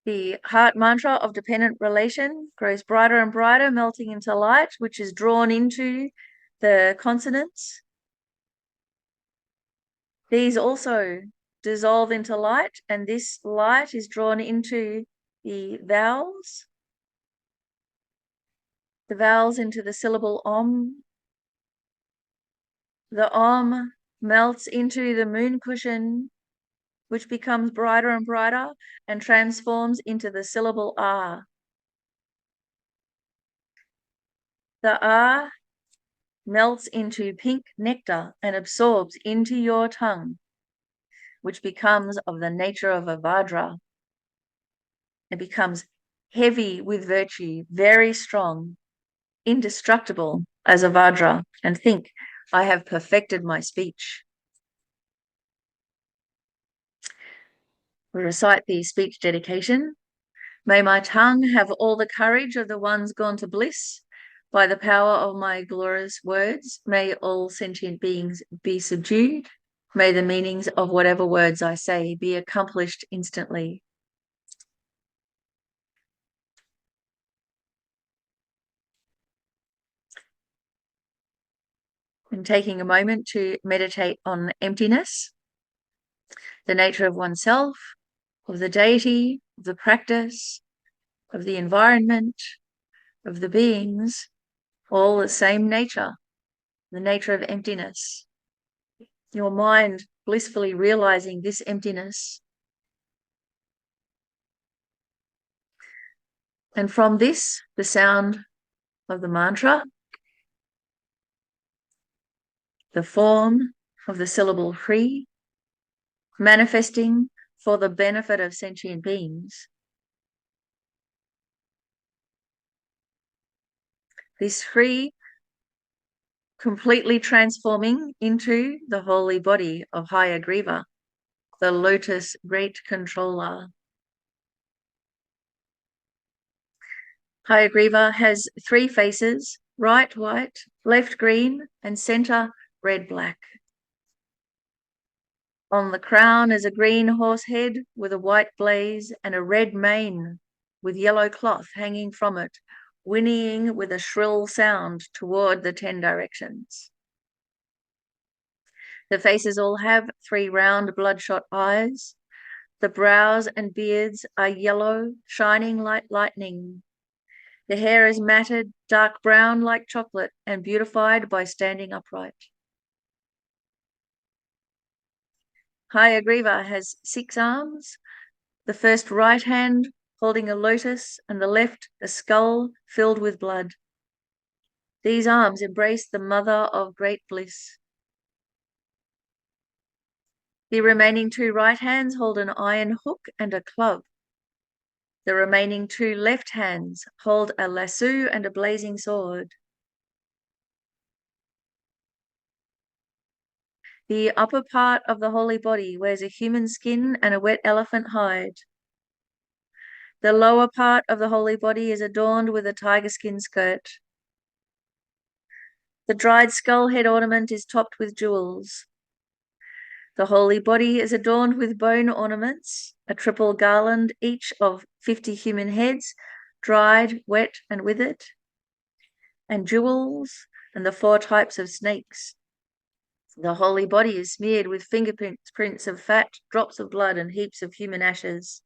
The heart mantra of dependent relation grows brighter and brighter, melting into light, which is drawn into the consonants. These also dissolve into light, and this light is drawn into the vowels into the syllable Om. The Om melts into the moon cushion, which becomes brighter and brighter and transforms into the syllable Ah. The Ah melts into pink nectar and absorbs into your tongue, which becomes of the nature of a Vajra. It becomes heavy with virtue, very strong, indestructible as a Vajra, and think, I have perfected my speech. We recite the speech dedication. May my tongue have all the courage of the ones gone to bliss. By the power of my glorious words, may all sentient beings be subdued. May the meanings of whatever words I say be accomplished instantly. And taking a moment to meditate on emptiness, the nature of oneself, of the deity, of the practice, of the environment, of the beings, all the same nature, the nature of emptiness. Your mind blissfully realizing this emptiness. And from this, the sound of the mantra, the form of the syllable Hri, manifesting for the benefit of sentient beings. This Hri completely transforming into the holy body of Hayagriva, the lotus great controller. Hayagriva has 3 faces, right white, left green, and center red-black. On the crown is a green horse head with a white blaze and a red mane with yellow cloth hanging from it, whinnying with a shrill sound toward the 10 directions. The faces all have 3 round bloodshot eyes. The brows and beards are yellow, shining like lightning. The hair is matted, dark brown like chocolate and beautified by standing upright. Hayagriva has 6 arms, the first right hand holding a lotus and the left a skull filled with blood. These arms embrace the mother of great bliss. The remaining 2 right hands hold an iron hook and a club. The remaining 2 left hands hold a lasso and a blazing sword. The upper part of the holy body wears a human skin and a wet elephant hide. The lower part of the holy body is adorned with a tiger skin skirt. The dried skull head ornament is topped with jewels. The holy body is adorned with bone ornaments, a triple garland, each of 50 human heads, dried, wet, and withered, and jewels, and the 4 types of snakes. The holy body is smeared with fingerprints of fat, drops of blood, and heaps of human ashes.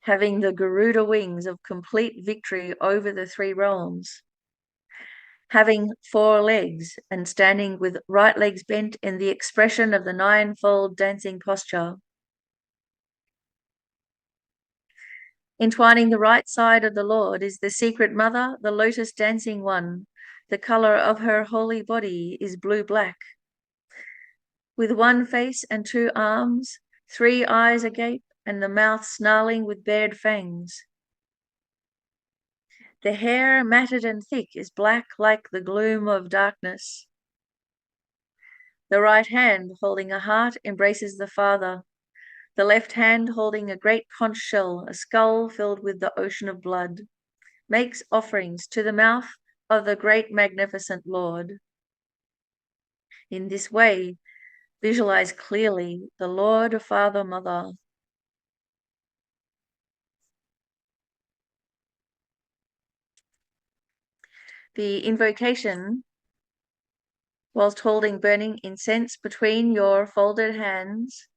Having the Garuda wings of complete victory over the 3 realms. Having 4 legs and standing with right legs bent in the expression of the 9-fold dancing posture. Entwining the right side of the Lord is the secret mother, the lotus dancing one. The color of her holy body is blue-black. With 1 face and 2 arms, 3 eyes agape, and the mouth snarling with bared fangs. The hair, matted and thick, is black like the gloom of darkness. The right hand, holding a heart, embraces the Father. The left hand, holding a great conch shell, a skull filled with the ocean of blood, makes offerings to the mouth of the great magnificent Lord. In this way, visualize clearly the Lord, Father, Mother. The invocation, whilst holding burning incense between your folded hands,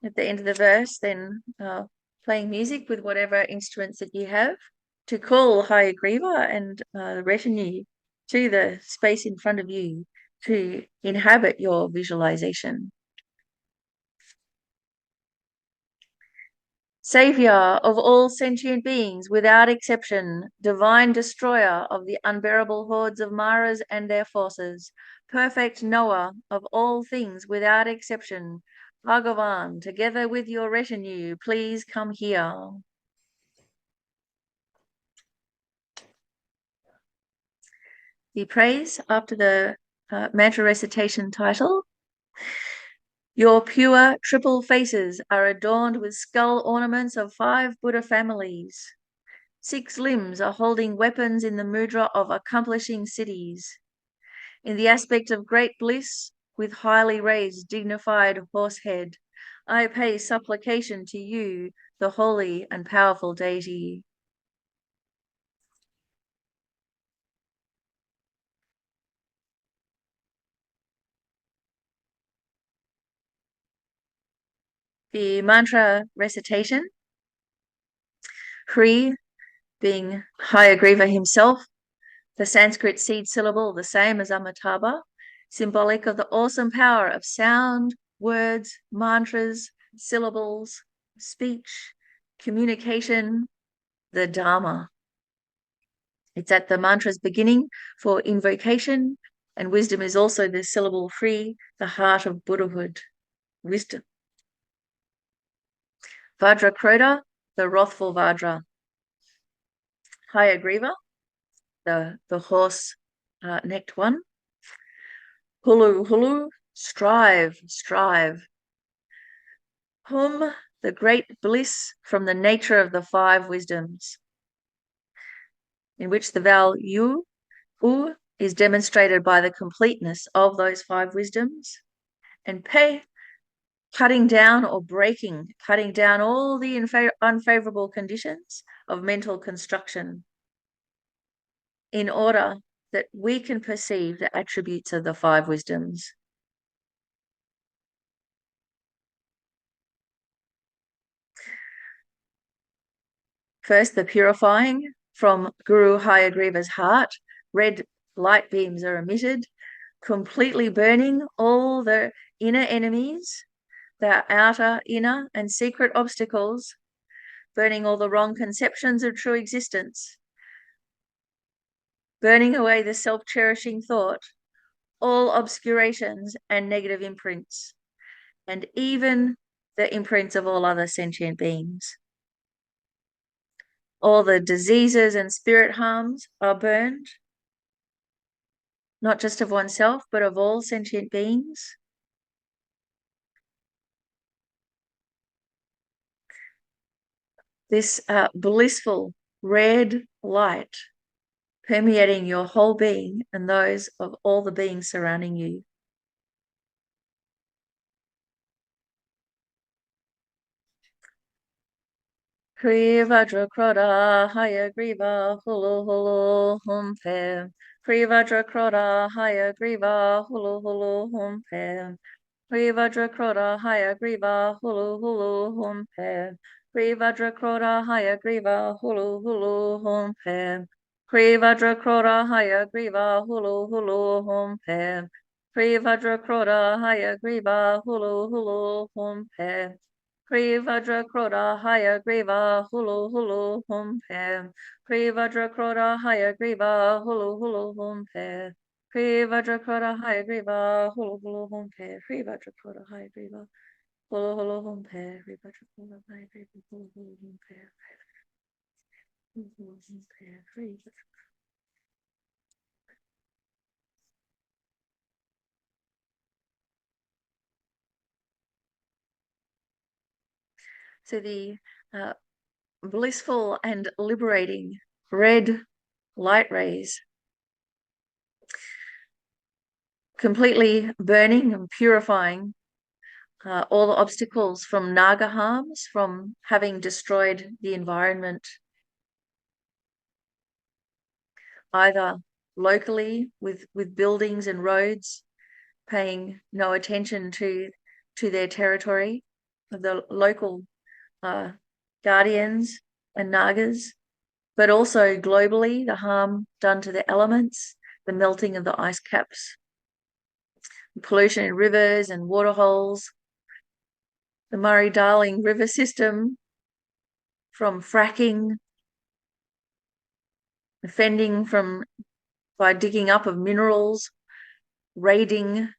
at the end of the verse, then playing music with whatever instruments that you have to call Hayagriva and the retinue to the space in front of you to inhabit your visualization. Savior of all sentient beings without exception, divine destroyer of the unbearable hordes of Maras and their forces, perfect knower of all things without exception, Bhagavan, together with your retinue, please come here. The praise after the mantra recitation title. Your pure triple faces are adorned with skull ornaments of 5 Buddha families. 6 limbs are holding weapons in the mudra of accomplishing cities. In the aspect of great bliss, with highly raised, dignified horse head, I pay supplication to you, the holy and powerful deity. The mantra recitation, Hri being Hayagriva himself, the Sanskrit seed syllable, the same as Amitabha, symbolic of the awesome power of sound, words, mantras, syllables, speech, communication, the Dharma. It's at the mantra's beginning for invocation, and wisdom is also the syllable Hri, the heart of Buddhahood, wisdom. Vajrakroda, the wrathful Vajra. Hayagriva, the horse-necked one. Hulu, hulu, strive, strive. Hum, the great bliss from the nature of the five wisdoms, in which the vowel u is demonstrated by the completeness of those five wisdoms, and pe, cutting down or breaking, cutting down all the unfavorable conditions of mental construction in order that we can perceive the attributes of the five wisdoms. First, the purifying from Guru Hayagriva's heart. Red light beams are emitted, completely burning all the inner enemies, the outer, inner, and secret obstacles, burning all the wrong conceptions of true existence, burning away the self-cherishing thought, all obscurations and negative imprints, and even the imprints of all other sentient beings. All the diseases and spirit harms are burned, not just of oneself, but of all sentient beings. This blissful red light permeating your whole being and those of all the beings surrounding you. Kri Vajrakroda Hayagriva Hulu Hulu Hum Pem. Kri Vajrakroda Hayagriva Hulu Hulu Hum Pem. Kri Vajrakroda Hayagriva Hulu Hulu Hum Pem. Kri Vajrakroda Hayagriva Hulu Hulu Hum Pem. Kri Vajrakroda Hayagriva Hulu Hulu Hum Pem. Kri Vajrakroda Hayagriva Hulu Hulu Hum Pem. Kri Vajrakroda Hayagriva Hulu Hulu Hum Pem. Kri Vajrakroda Hayagriva Hulu Hulu Hum Pem. Kri Vajrakroda Hayagriva Hulu Hulu Hum Pem. Kri Vajrakroda Hayagriva Hulu Hulu Hum Pem. Kri Vajrakroda Hayagriva Hulu Hulu Hum Pem. So the blissful and liberating red light rays completely burning and purifying all the obstacles from naga harms, from having destroyed the environment, either locally with buildings and roads, paying no attention to their territory, the local guardians and nagas, but also globally, the harm done to the elements, the melting of the ice caps, pollution in rivers and waterholes, the Murray-Darling River system from fracking, offending by digging up of minerals, raiding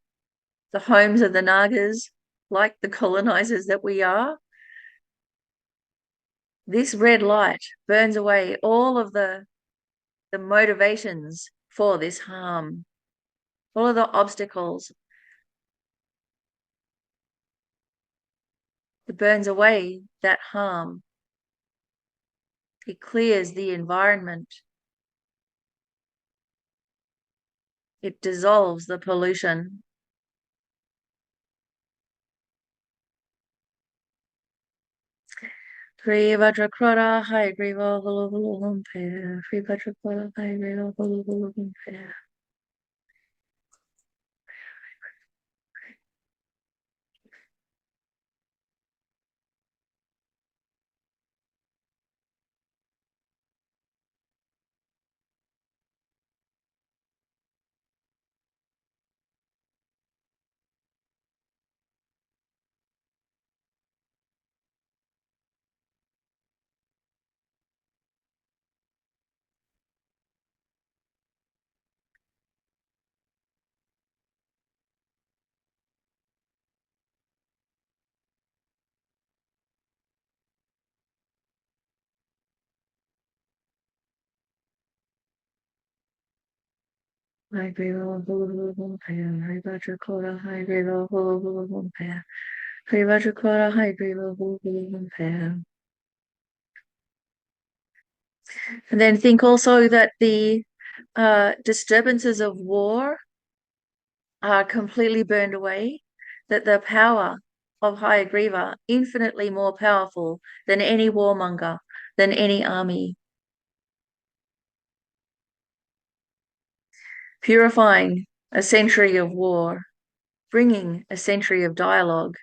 the homes of the Nagas, like the colonizers that we are. This red light burns away all of the motivations for this harm, all of the obstacles. It burns away that harm. It clears the environment. It dissolves the pollution. Kri Vajrakroda Hayagriva Hulu Hulu Hum Pem. Kri Vajrakroda Hayagriva Hulu Hulu Hum Pem. Hayagriva Hulu Wumpaya, Hayagriva Hayagriva Hulu Wumpaya, Hayagriva Hayagriva Hulu Wumpaya. And then think also that the disturbances of war are completely burned away, that the power of Hayagriva infinitely more powerful than any warmonger, than any army, purifying a century of war, bringing a century of dialogue.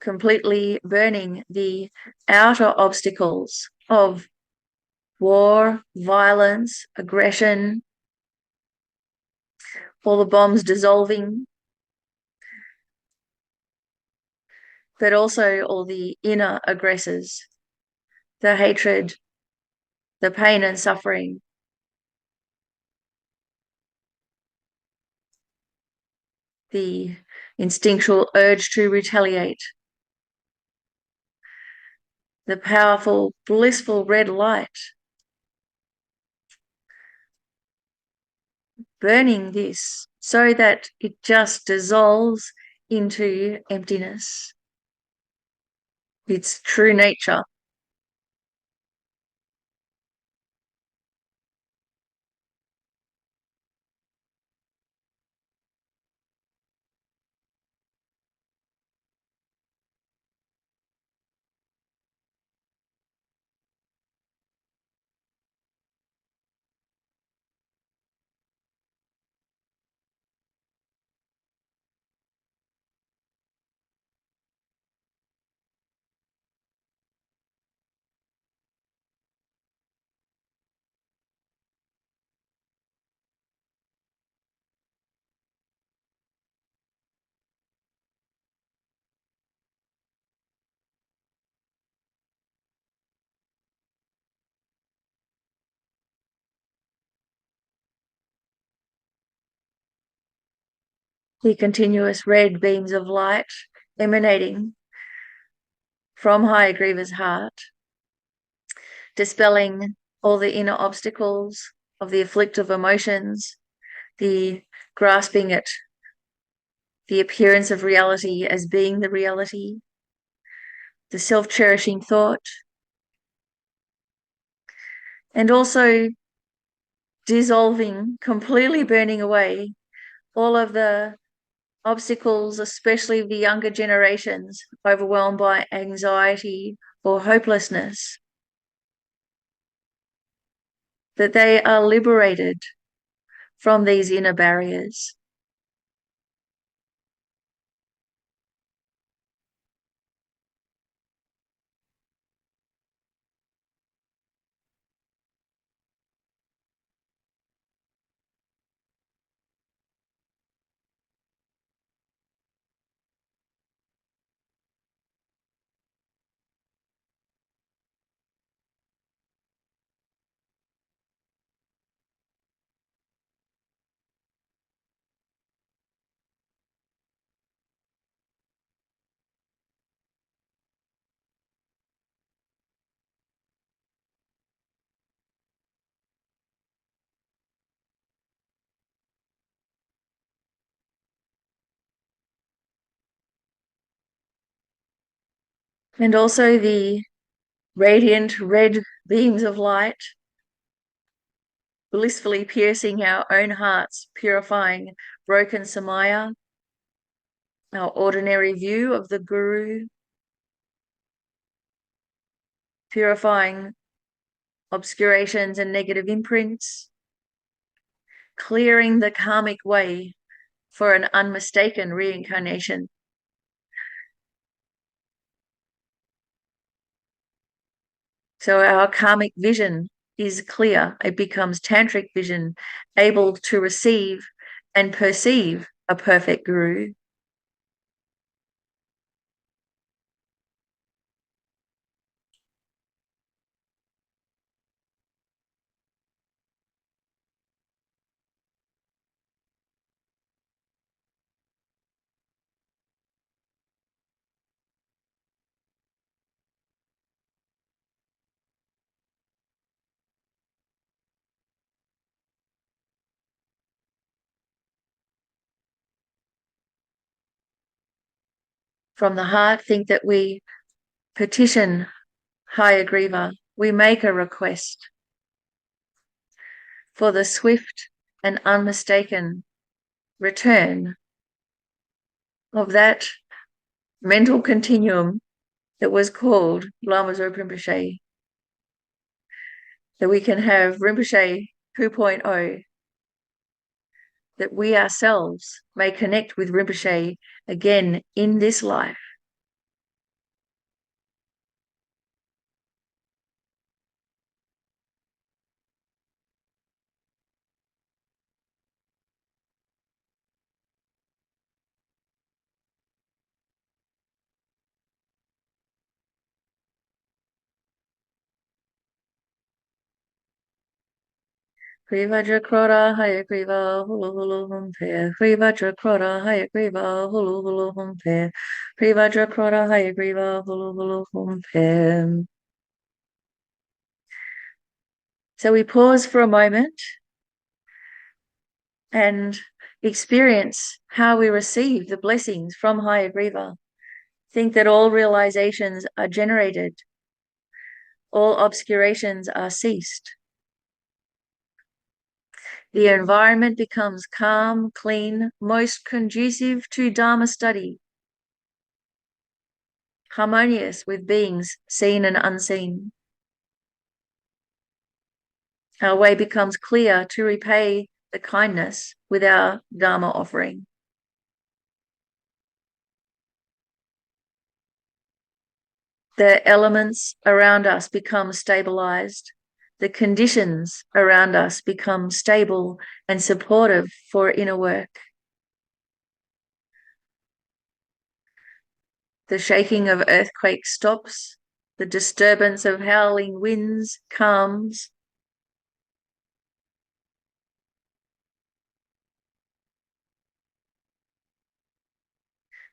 Completely burning the outer obstacles of war, violence, aggression, all the bombs dissolving, but also all the inner aggressors, the hatred, the pain and suffering, the instinctual urge to retaliate, the powerful, blissful red light, burning this so that it just dissolves into emptiness, its true nature. The continuous red beams of light emanating from Hayagriva's heart, dispelling all the inner obstacles of the afflictive emotions, the grasping at the appearance of reality as being the reality, the self-cherishing thought, and also dissolving, completely burning away all of the obstacles, especially the younger generations overwhelmed by anxiety or hopelessness, that they are liberated from these inner barriers. And also the radiant red beams of light blissfully piercing our own hearts, purifying broken samaya, our ordinary view of the Guru, purifying obscurations and negative imprints, clearing the karmic way for an unmistaken reincarnation. So our karmic vision is clear. It becomes tantric vision, able to receive and perceive a perfect guru. from the heart, think that we petition Hayagriva, we make a request for the swift and unmistaken return of that mental continuum that was called Lama Zopa Rinpoche, that we can have Rinpoche 2.0, that we ourselves may connect with Rinpoche again in this life. Krivajrakrota Hayagriva Hulu Hulu Humpe. Krivajrakrota Hayagriva Hulu Hulu Humpe. Krivajrakrota Hayagriva Hulu Hulu Humpe. So we pause for a moment and experience how we receive the blessings from Hayagriva. Think that all realizations are generated, all obscurations are ceased. The environment becomes calm, clean, most conducive to Dharma study, harmonious with beings seen and unseen. Our way becomes clear to repay the kindness with our Dharma offering. The elements around us become stabilized. The conditions around us become stable and supportive for inner work. The shaking of earthquakes stops. The disturbance of howling winds calms.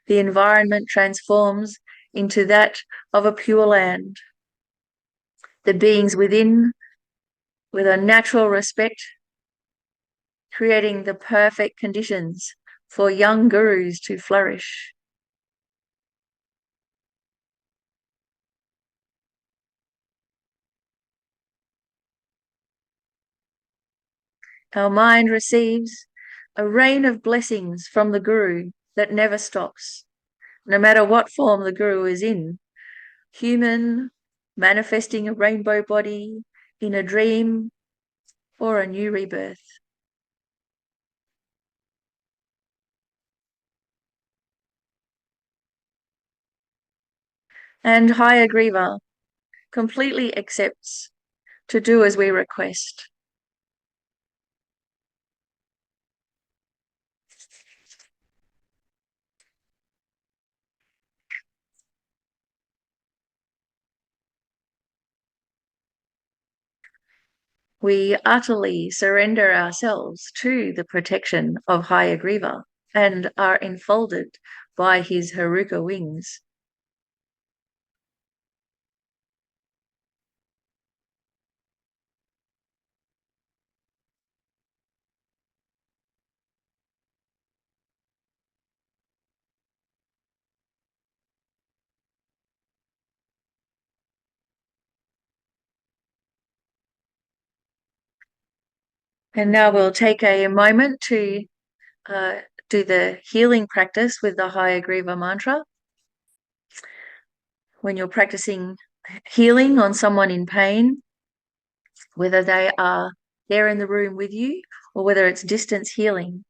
The environment transforms into that of a pure land. The beings within, with a natural respect, creating the perfect conditions for young gurus to flourish. Our mind receives a rain of blessings from the guru that never stops, no matter what form the guru is in. Human, manifesting a rainbow body, in a dream, or a new rebirth. And Hayagriva completely accepts to do as we request. We utterly surrender ourselves to the protection of Hayagriva and are enfolded by his Haruka wings. And now we'll take a moment to do the healing practice with the Hayagriva mantra. When you're practicing healing on someone in pain, whether they are there in the room with you or whether it's distance healing,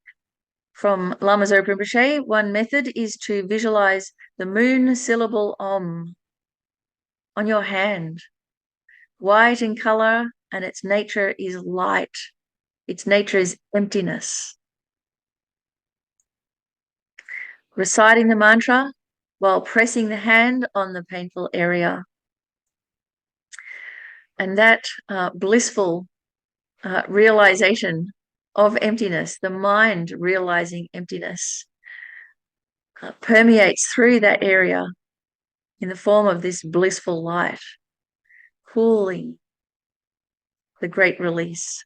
from Lama Zopa Rinpoche, one method is to visualize the moon syllable Om on your hand, white in color, and its nature is light. Its nature is emptiness. Reciting the mantra while pressing the hand on the painful area. And that blissful realization of emptiness, the mind realizing emptiness, permeates through that area in the form of this blissful light, cooling the great release.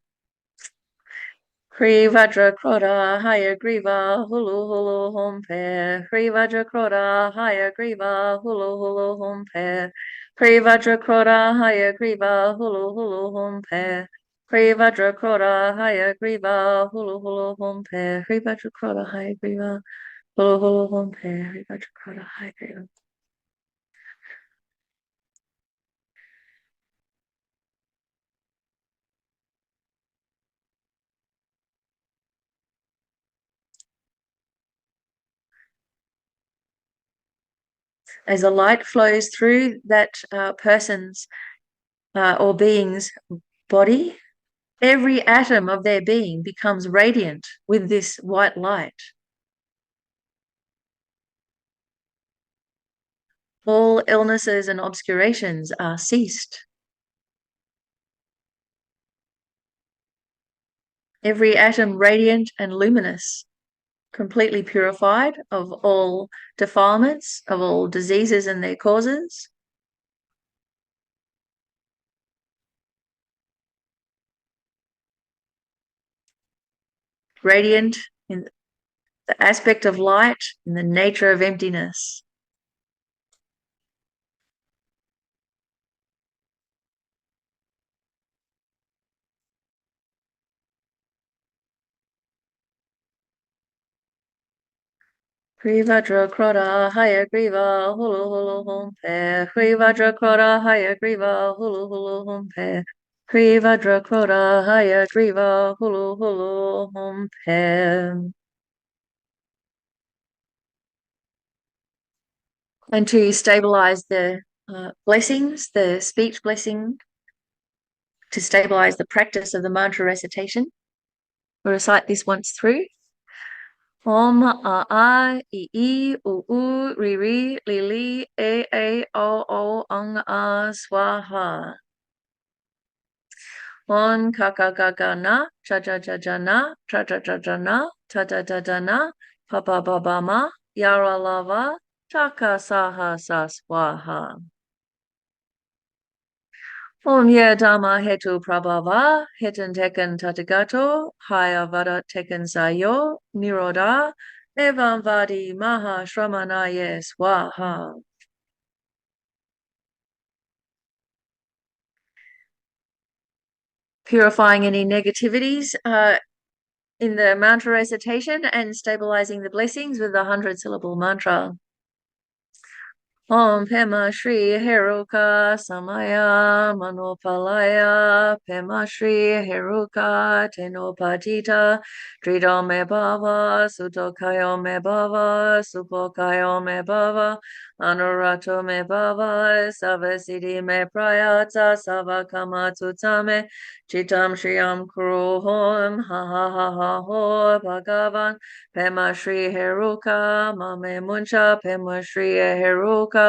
Hri Vajra Kroda Hayagriva Hulu Hulu Hompe. Hri Vajra Kroda Hayagriva Hulu Hulu Hompe. Hri Vajra Kroda Hayagriva Hulu Hulu Hompe. Hri Vajra Kroda Hayagriva Hulu Hulu Hompe. Hri Vajra Kroda Hayagriva Hulu Hulu Hompe. Hri Vajra Kroda Hayagriva. As the light flows through that person's or being's body, every atom of their being becomes radiant with this white light. All illnesses and obscurations are ceased. Every atom radiant and luminous, completely purified of all defilements, of all diseases and their causes. Radiant in the aspect of light, in the nature of emptiness. Hri Vajra Kroda Hayagriva Hulu Hulu Hompe. Hri Vajra Kroda Hayagriva Hulu Hulu Hompe. Hri Vajra Kroda Hayagriva Hulu Hulu Hompe. And to stabilize the blessings, the speech blessing, to stabilize the practice of the mantra recitation, we'll recite this once through. Om a I I U ri ri li li a o ung a swaha. Om ka ka ka ka na cha cha cha cha na cha cha cha cha na ta ta ta ta na pa pa pa pa ma yara lava chaka saha sa swaha. Om ye dhamma hetu prabhava hetan tekan tatagato hayavada tekan sayo niroda evam vadi maha shramanaye swaha. Purifying any negativities in the mantra recitation and stabilizing the blessings with the 100-syllable mantra. Om Pema Shri Heruka Samaya Manopalaya Pema Shri Heruka Tenopatita Trido Me Bhava Sutokayo Me Bhava Supokayo Me Bhava Anurato Me Bhava Savasidi Me Prayata Savakama Tutame Chitam Shriyam Kuruhom Ha Ha Ha Ha Ho Bhagavan Pema Shri Heruka Mame Muncha Pema Shri Heruka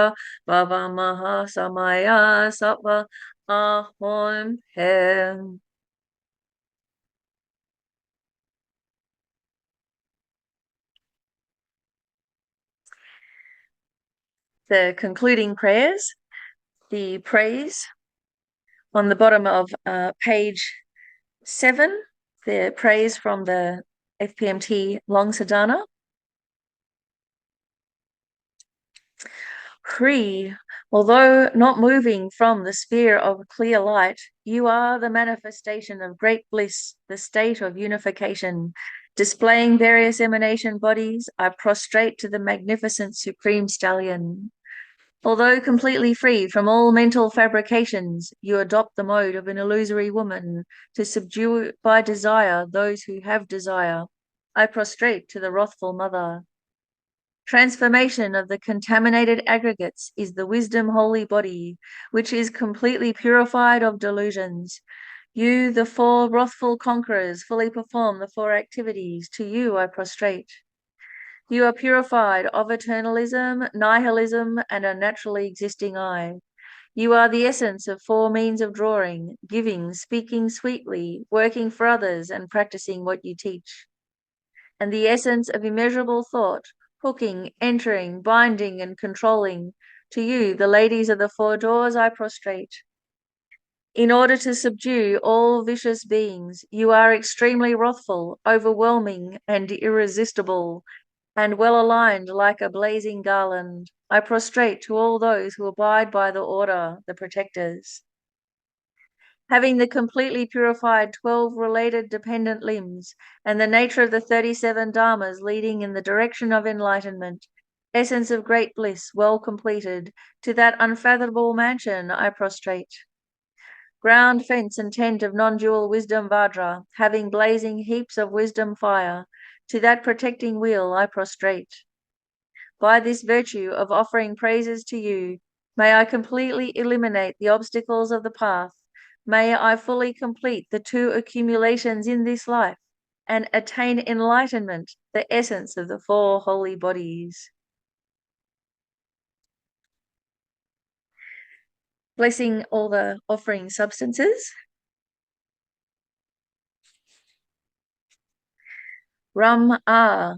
Baba Maha Samaya Sattva Ahom Hem. The concluding prayers, the praise on the bottom of page 7, the praise from the FPMT Long Sadhana. Hri, although not moving from the sphere of clear light, you are the manifestation of great bliss, the state of unification. Displaying various emanation bodies, I prostrate to the magnificent supreme stallion. Although completely free from all mental fabrications, you adopt the mode of an illusory woman to subdue by desire those who have desire. I prostrate to the wrathful mother. Transformation of the contaminated aggregates is the wisdom holy body, which is completely purified of delusions. You, the 4 wrathful conquerors, fully perform the 4 activities. To you I prostrate. You are purified of eternalism, nihilism, and a naturally existing I. You are the essence of 4 means of drawing, giving, speaking sweetly, working for others, and practicing what you teach. And the essence of immeasurable thought, hooking, entering, binding, and controlling. To you, the ladies of the 4 doors, I prostrate. In order to subdue all vicious beings, you are extremely wrathful, overwhelming, and irresistible, and well aligned like a blazing garland. I prostrate to all those who abide by the order, the protectors. Having the completely purified 12 related dependent limbs and the nature of the 37 dharmas leading in the direction of enlightenment, essence of great bliss well completed, to that unfathomable mansion I prostrate. Ground, fence, and tent of non-dual wisdom Vajra, having blazing heaps of wisdom fire, to that protecting wheel I prostrate. By this virtue of offering praises to you, may I completely eliminate the obstacles of the path. May I fully complete the 2 accumulations in this life and attain enlightenment, the essence of the 4 holy bodies. Blessing all the offering substances. Ram Ah.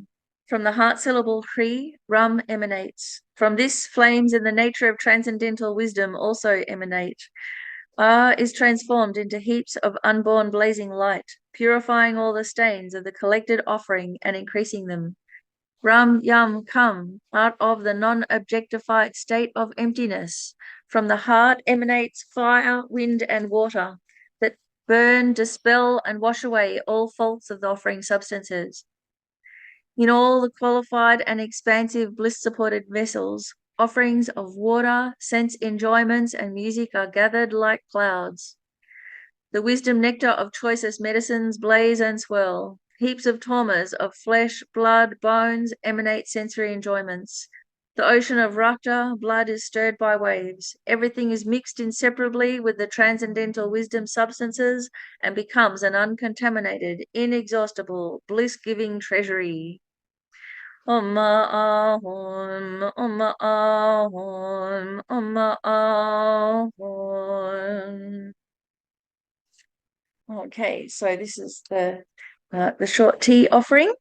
From the heart syllable Hri, Ram emanates. From this, flames in the nature of transcendental wisdom also emanate. Ah is transformed into heaps of unborn blazing light, purifying all the stains of the collected offering and increasing them. Ram Yam come out of the non-objectified state of emptiness. From the heart emanates fire, wind, and water that burn, dispel, and wash away all faults of the offering substances. In all the qualified and expansive bliss-supported vessels, offerings of water, sense enjoyments, and music are gathered like clouds. The wisdom nectar of choicest medicines blaze and swirl. Heaps of traumas of flesh, blood, bones emanate sensory enjoyments. The ocean of Rakta, blood is stirred by waves. Everything is mixed inseparably with the transcendental wisdom substances and becomes an uncontaminated, inexhaustible, bliss-giving treasury. Om Ahum, Om Ahum, Om Ahum. Okay, so this is the short tea offering.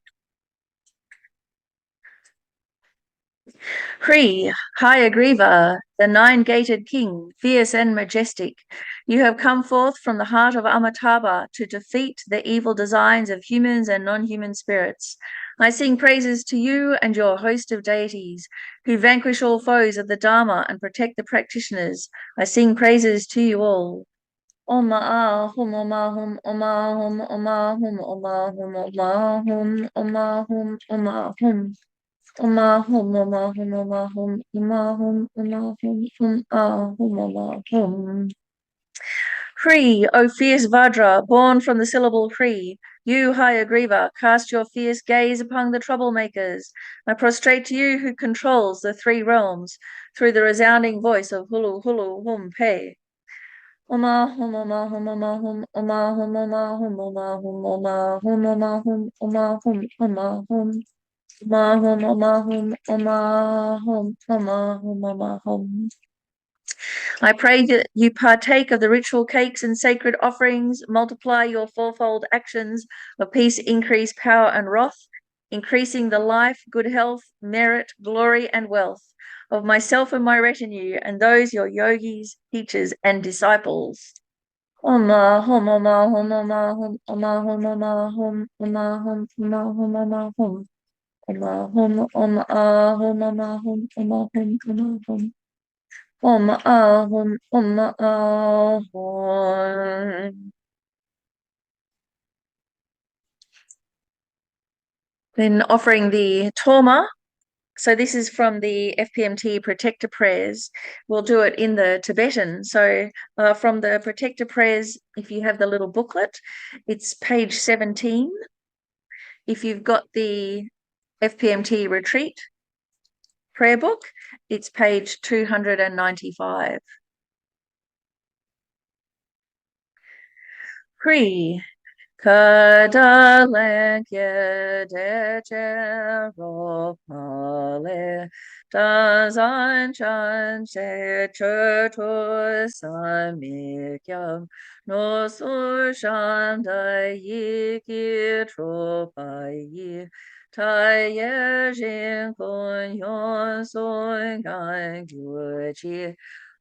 Hri, Hayagriva, the 9-gated king, fierce and majestic, you have come forth from the heart of Amitabha to defeat the evil designs of humans and non-human spirits. I sing praises to you and your host of deities, who vanquish all foes of the Dharma and protect the practitioners. I sing praises to you all. Om Ahum, Om Ahum, Om Ahum, Om Ahum, Om Ahum, Om Ahum, Om Ahum, Om Ahum. Om Ahum, Om Ahum, Om Ahum, Om Ahum, Om Ahum, Om Ahum, Om Ahum. Hri, O fierce Vajra, born from the syllable Hri, you, Hayagriva, cast your fierce gaze upon the troublemakers. I prostrate to you who controls the 3 realms through the resounding voice of Hulu Hulu Hum Pe. Om Ahum, Om Ahum, Om Ahum, Om Ahum, Om Ahum, Om Ahum, Om Ahum, Om Ahum, Om Ahum, Om Ahum. Om Ahum, Om Ahum, Om Ahum, Om Ahum. I pray that you partake of the ritual cakes and sacred offerings, multiply your 4-fold actions of peace, increase, power, and wrath, increasing the life, good health, merit, glory, and wealth of myself and my retinue, and those your yogis, teachers, and disciples. Om Ahum, Om Ahum, Om Ahum, Om Ahum, Om Ahum, Om Ahum, Om Ahum, Om Ahum. Om Ahum, Om Ahum, Om Ahum, Om Ahum, Om Ahum. Om Ahum, Om Ahum. Then offering the Toma. So this is from the FPMT Protector Prayers. We'll do it in the Tibetan. So from the Protector Prayers, if you have the little booklet, it's page 17. If you've got the FPMT Retreat prayer book, it's page 295. Hri, Kadalankya Decheropale Dazan Chan Se Choto Samikyam No Sushanda Yiki Tropayi Taye Jin Kun Yon Sun Gan Gyuchi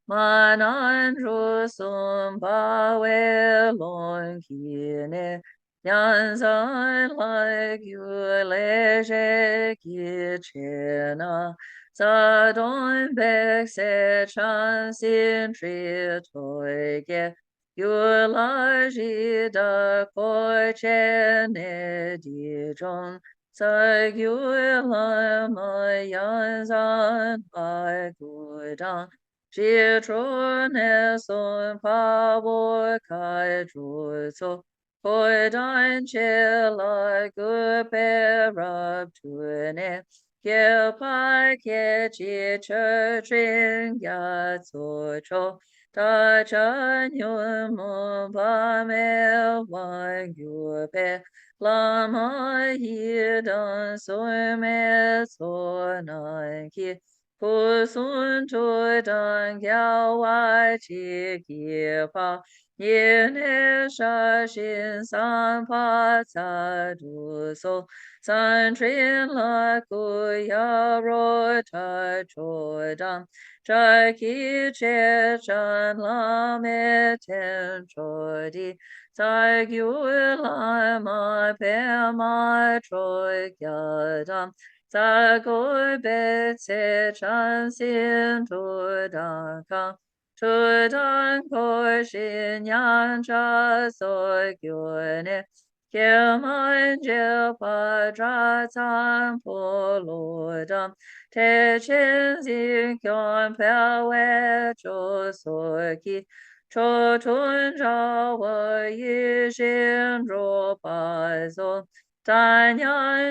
Manan ru sum ba we long ki ne. Yan san like you le je ki chena. Sa don bek se chan sin tri toi ge. Yu la ji da ko chen ne di zhong. Sa yu la ma yan san lai gu dang. 记住那son pa bo kai ju so koi dan che la gu pe rab tu ne ke pa ke chi che trin ya so cho ta chan yun mo pa me wan yu pe la ma yi dan so me so nan ki 不送出当郊外去给跑，也内杀心三怕萨度松，三春了古要若他出当，摘起切山拉灭天着地。在旧来马别马出家当。 在古北切禅心图当康，图当可信仰着所有呢，天满就把扎藏婆罗当，贴亲心向飘为主所记。 出吞着我一心如白松。 但念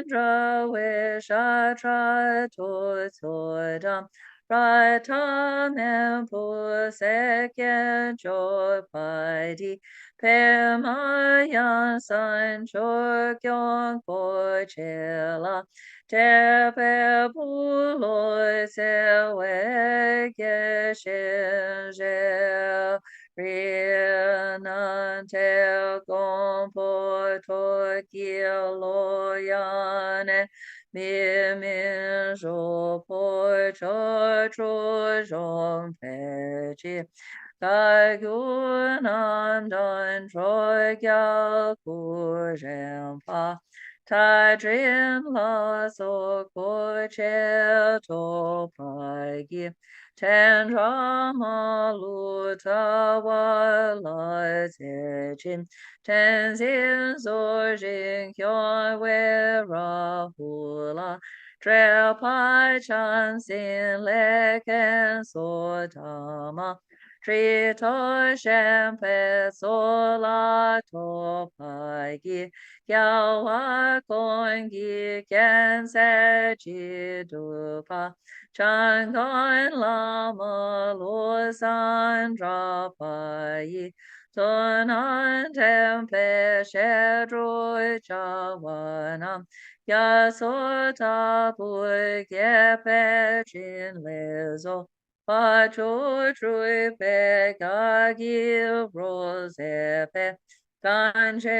着为啥传图错当，让他们不再跟着快递，陪马养三周讲过去了，这辈不落在为个现实。 Rinan te gompo to kiloyane mi min jo po cho cho jong pe chi kai gu nan dan troi gyal ku ren pa tai jin la so ko che to pai gi 天上马路他瓦来接近，天心所行向为绕胡拉，这排长心来跟所他妈。 tri to shen pe so la to pai gi yao wa gong gi gen se ji du pa chan gan la ma lu san ra pa yi zon an tem pe she zhu cha wa nam ya so ta bu ge pe chin le zo 把主追背嘎吉罗塞背，感情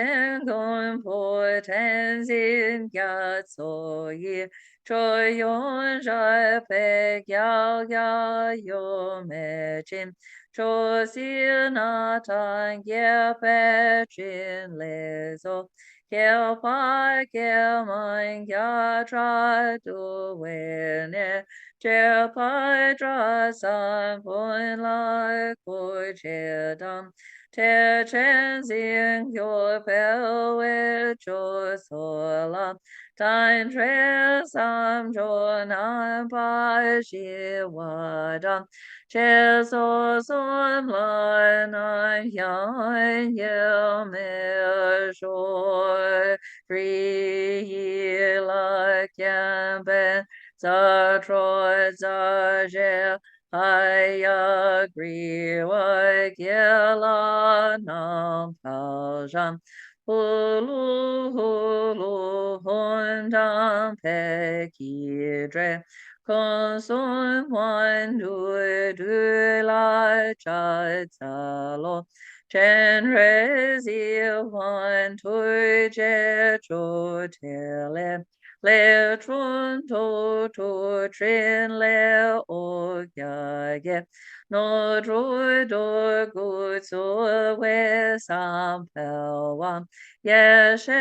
公婆天心呀所以，这永在背摇摇有美金，这些那tan也背进来走。 Kêu phải kêu mình ya tra tu về nè chế phải tra san phun lại của chế đam thế chân riêng yo bèo về cho so la tan tre sam cho nan ba shi wa đam chế so son lại nan yang yêu mê soi ri la kian ben za troi za zhe Hayagriva Easter Retreat. Hulu hun dang pe ki dre. Con son huan du la cha ca lo. Chen re zi huan tui je chu te le. Le chun to tu trin le o ya ye no true do good so we sam pelwam ye she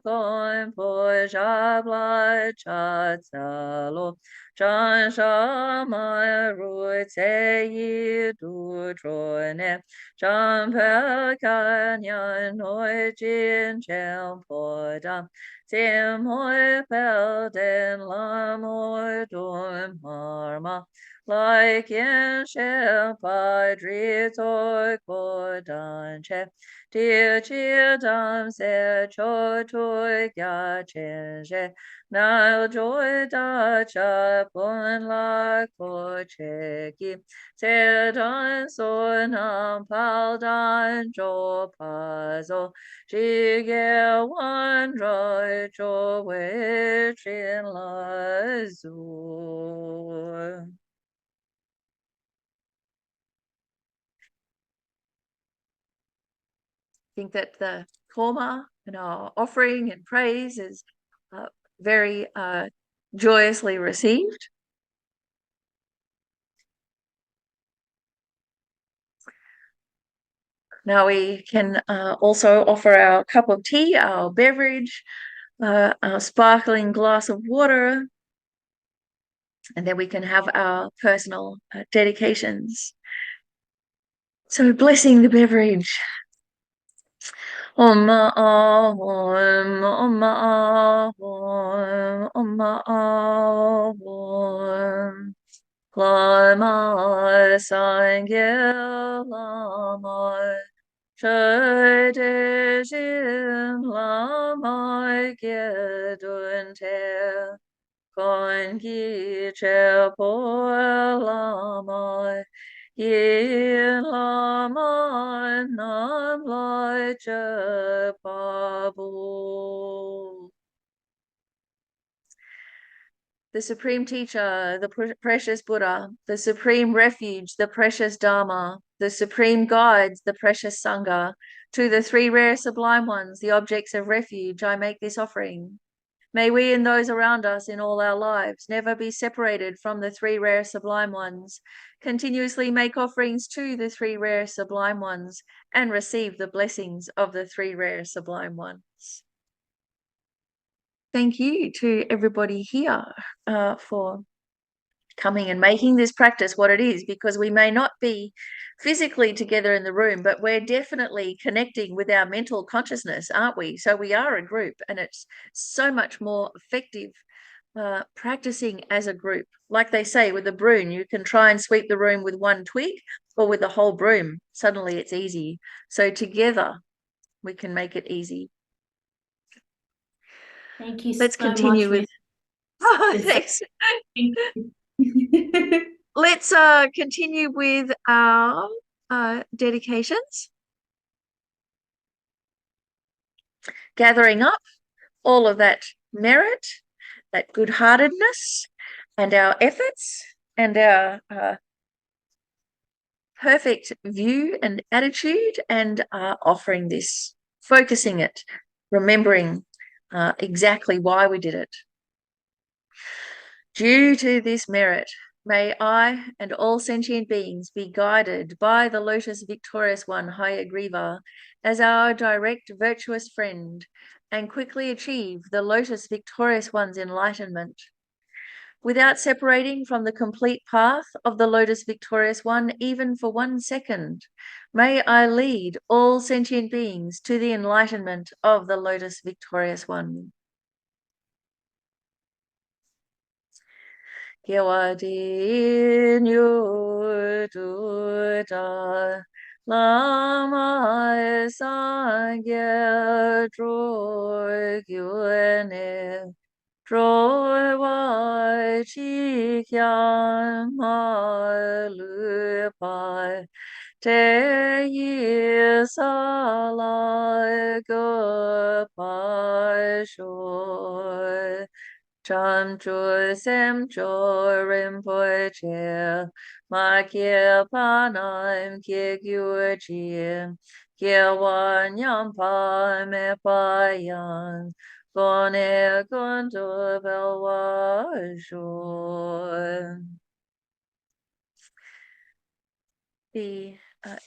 gon po jabla cha tsalo chan sha ma ru te yi du trone chan pe kan yan hoi jin chen po dam tim hoi pel den lam hoi dun marma like in shell padre toy kodanche dear cheer dam se cho toy ga chenje now joy da cha pon la ko cheki se dan so nam pal dan jo pazo ji ge wan roi jo we chin la zu. Think that the koma and our offering and praise is very joyously received. Now we can also offer our cup of tea, our beverage, our sparkling glass of water, and then we can have our personal dedications. So blessing the beverage. Om Ahom, Om Ahom, Om Ahom. Lama Sangye Lama Shadejin Lama Gedun Te Kongi Chepo Lama Yin Lama Nam Lai Chepabu. The Supreme Teacher, the precious Buddha, the Supreme Refuge, the precious Dharma, the Supreme Guides, the precious Sangha, to the three rare sublime ones, the objects of refuge, I make this offering. May we and those around us in all our lives never be separated from the three rare sublime ones, continuously make offerings to the three rare sublime ones, and receive the blessings of the three rare sublime ones. Thank you to everybody here for coming and making this practice what it is, because we may not be physically together in the room, but we're definitely connecting with our mental consciousness, aren't we? So we are a group, and it's so much more effective practicing as a group. Like they say with a broom, you can try and sweep the room with one twig, or with the whole broom. Suddenly it's easy. So together we can make it easy. Thank you. Let's continue with. Oh, thanks. Let's continue with our dedications. Gathering up all of that merit, that good-heartedness, and our efforts, and our perfect view and attitude, and offering this, focusing it, remembering exactly why we did it. Due to this merit, may I and all sentient beings be guided by the Lotus Victorious One, Hayagriva, as our direct virtuous friend, and quickly achieve the Lotus Victorious One's enlightenment. Without separating from the complete path of the Lotus Victorious One, even for 1 second, may I lead all sentient beings to the enlightenment of the Lotus Victorious One. Gyawadin yududa lama sangye droy gyune droy wai chi kyan ma lu pai te yi sa la go pai shoy Cham chu sem chu rinpoche, ma kia panam kia gyur chi, kia wan yam pa me pa yan, gone gundu belwa shu. the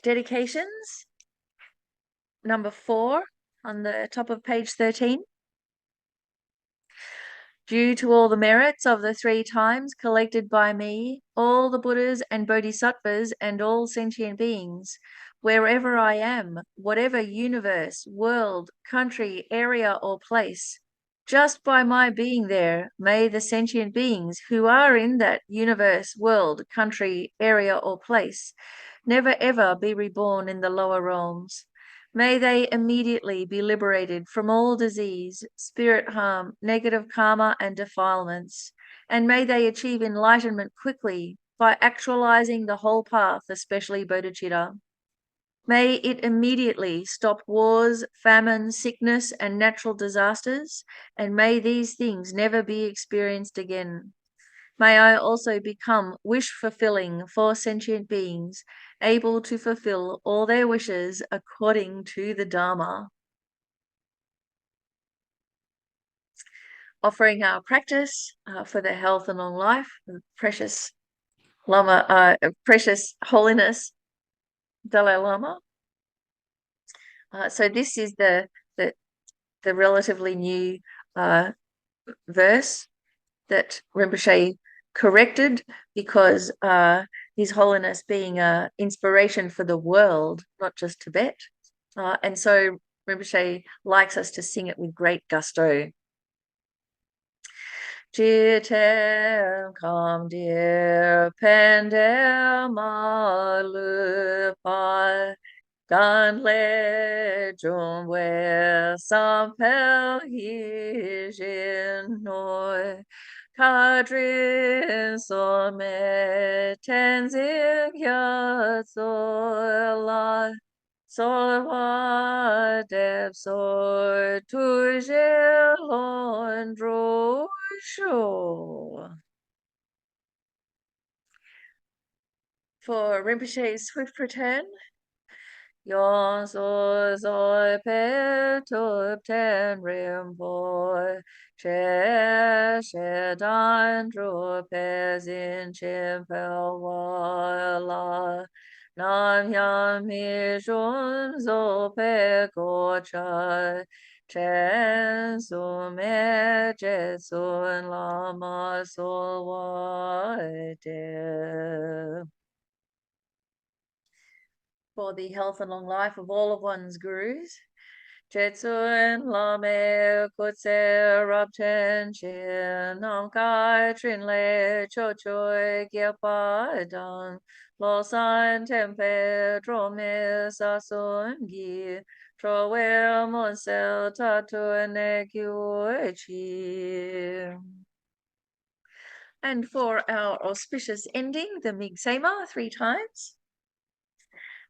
dedications, number 4 on the top of page 13. Due to all the merits of the 3 times collected by me, all the Buddhas and Bodhisattvas and all sentient beings, wherever I am, whatever universe, world, country, area, or place, just by my being there, may the sentient beings who are in that universe, world, country, area, or place never ever be reborn in the lower realms. May they immediately be liberated from all disease, spirit harm, negative karma, and defilements. And may they achieve enlightenment quickly by actualizing the whole path, especially bodhicitta. May it immediately stop wars, famine, sickness, and natural disasters, and may these things never be experienced again. May I also become wish-fulfilling for sentient beings, able to fulfill all their wishes according to the Dharma. Offering our practice for their health and long life, precious Lama, precious holiness Dalai Lama. So this is the relatively new verse that Rinpoche corrected because His Holiness being an inspiration for the world, not just Tibet. And so Rinpoche likes us to sing it with great gusto. Jiten kam dir pendel malupa gan le jumwe sampel hijin noi kadrin some tenzing yatsola solwa deb sor tujelon drosho. For Rinpoche's swift return, yon so zoi pe tup ten rimpo che dan dro pe zin chimpel wala nam yam mi jun zo pe ko cha chen su me je sun lama so wa de. For the health and long life of all of one's gurus. Jetsun lame kutse rabchen chin nam kai trin le cho choi gyepa dan lo san tempe drome sasun gi trowe monsel tatu ne chi. And for our auspicious ending, the Migsema 3 times.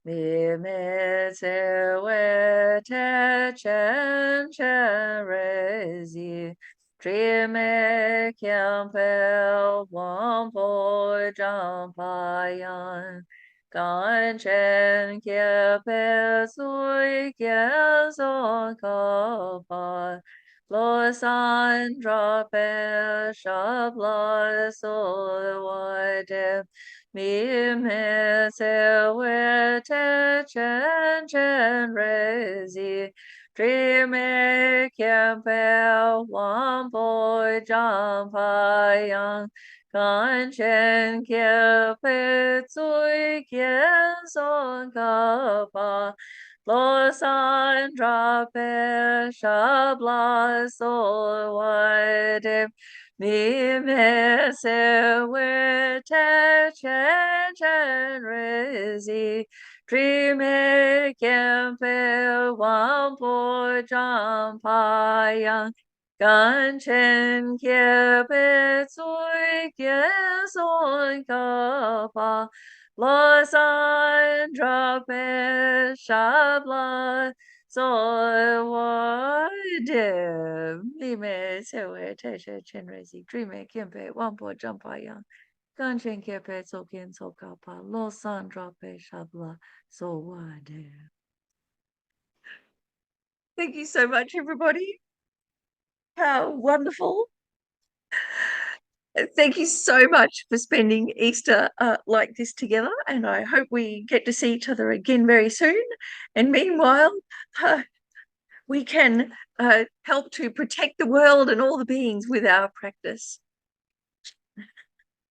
Mi me se we te chen chen rezi tri me kiam pel wam po jam payan gan chen kia pe sui kia son ka pa lo san dra pe shab la so wa de mi me se we te chen chen rezi tri me kiam pe wam po jam payan gan chen kia pe tsui kien son ka pa lo san dra pe shab la so wa de mi me se we te chen chen rezi tri me kiam pe wam po jam payan gan chen kia pe tsui kien son ka pa lo san dra pe shab la so wa de mi me se we te she chen rezi tri me kiam pe wam po jam payan gan chen kia pe so kien so ka pa lo san dra pe shab la so wa de. Thank you so much, everybody. How wonderful. Thank you so much for spending Easter like this together, and I hope we get to see each other again very soon. And meanwhile, uh, we can help to protect the world and all the beings with our practice.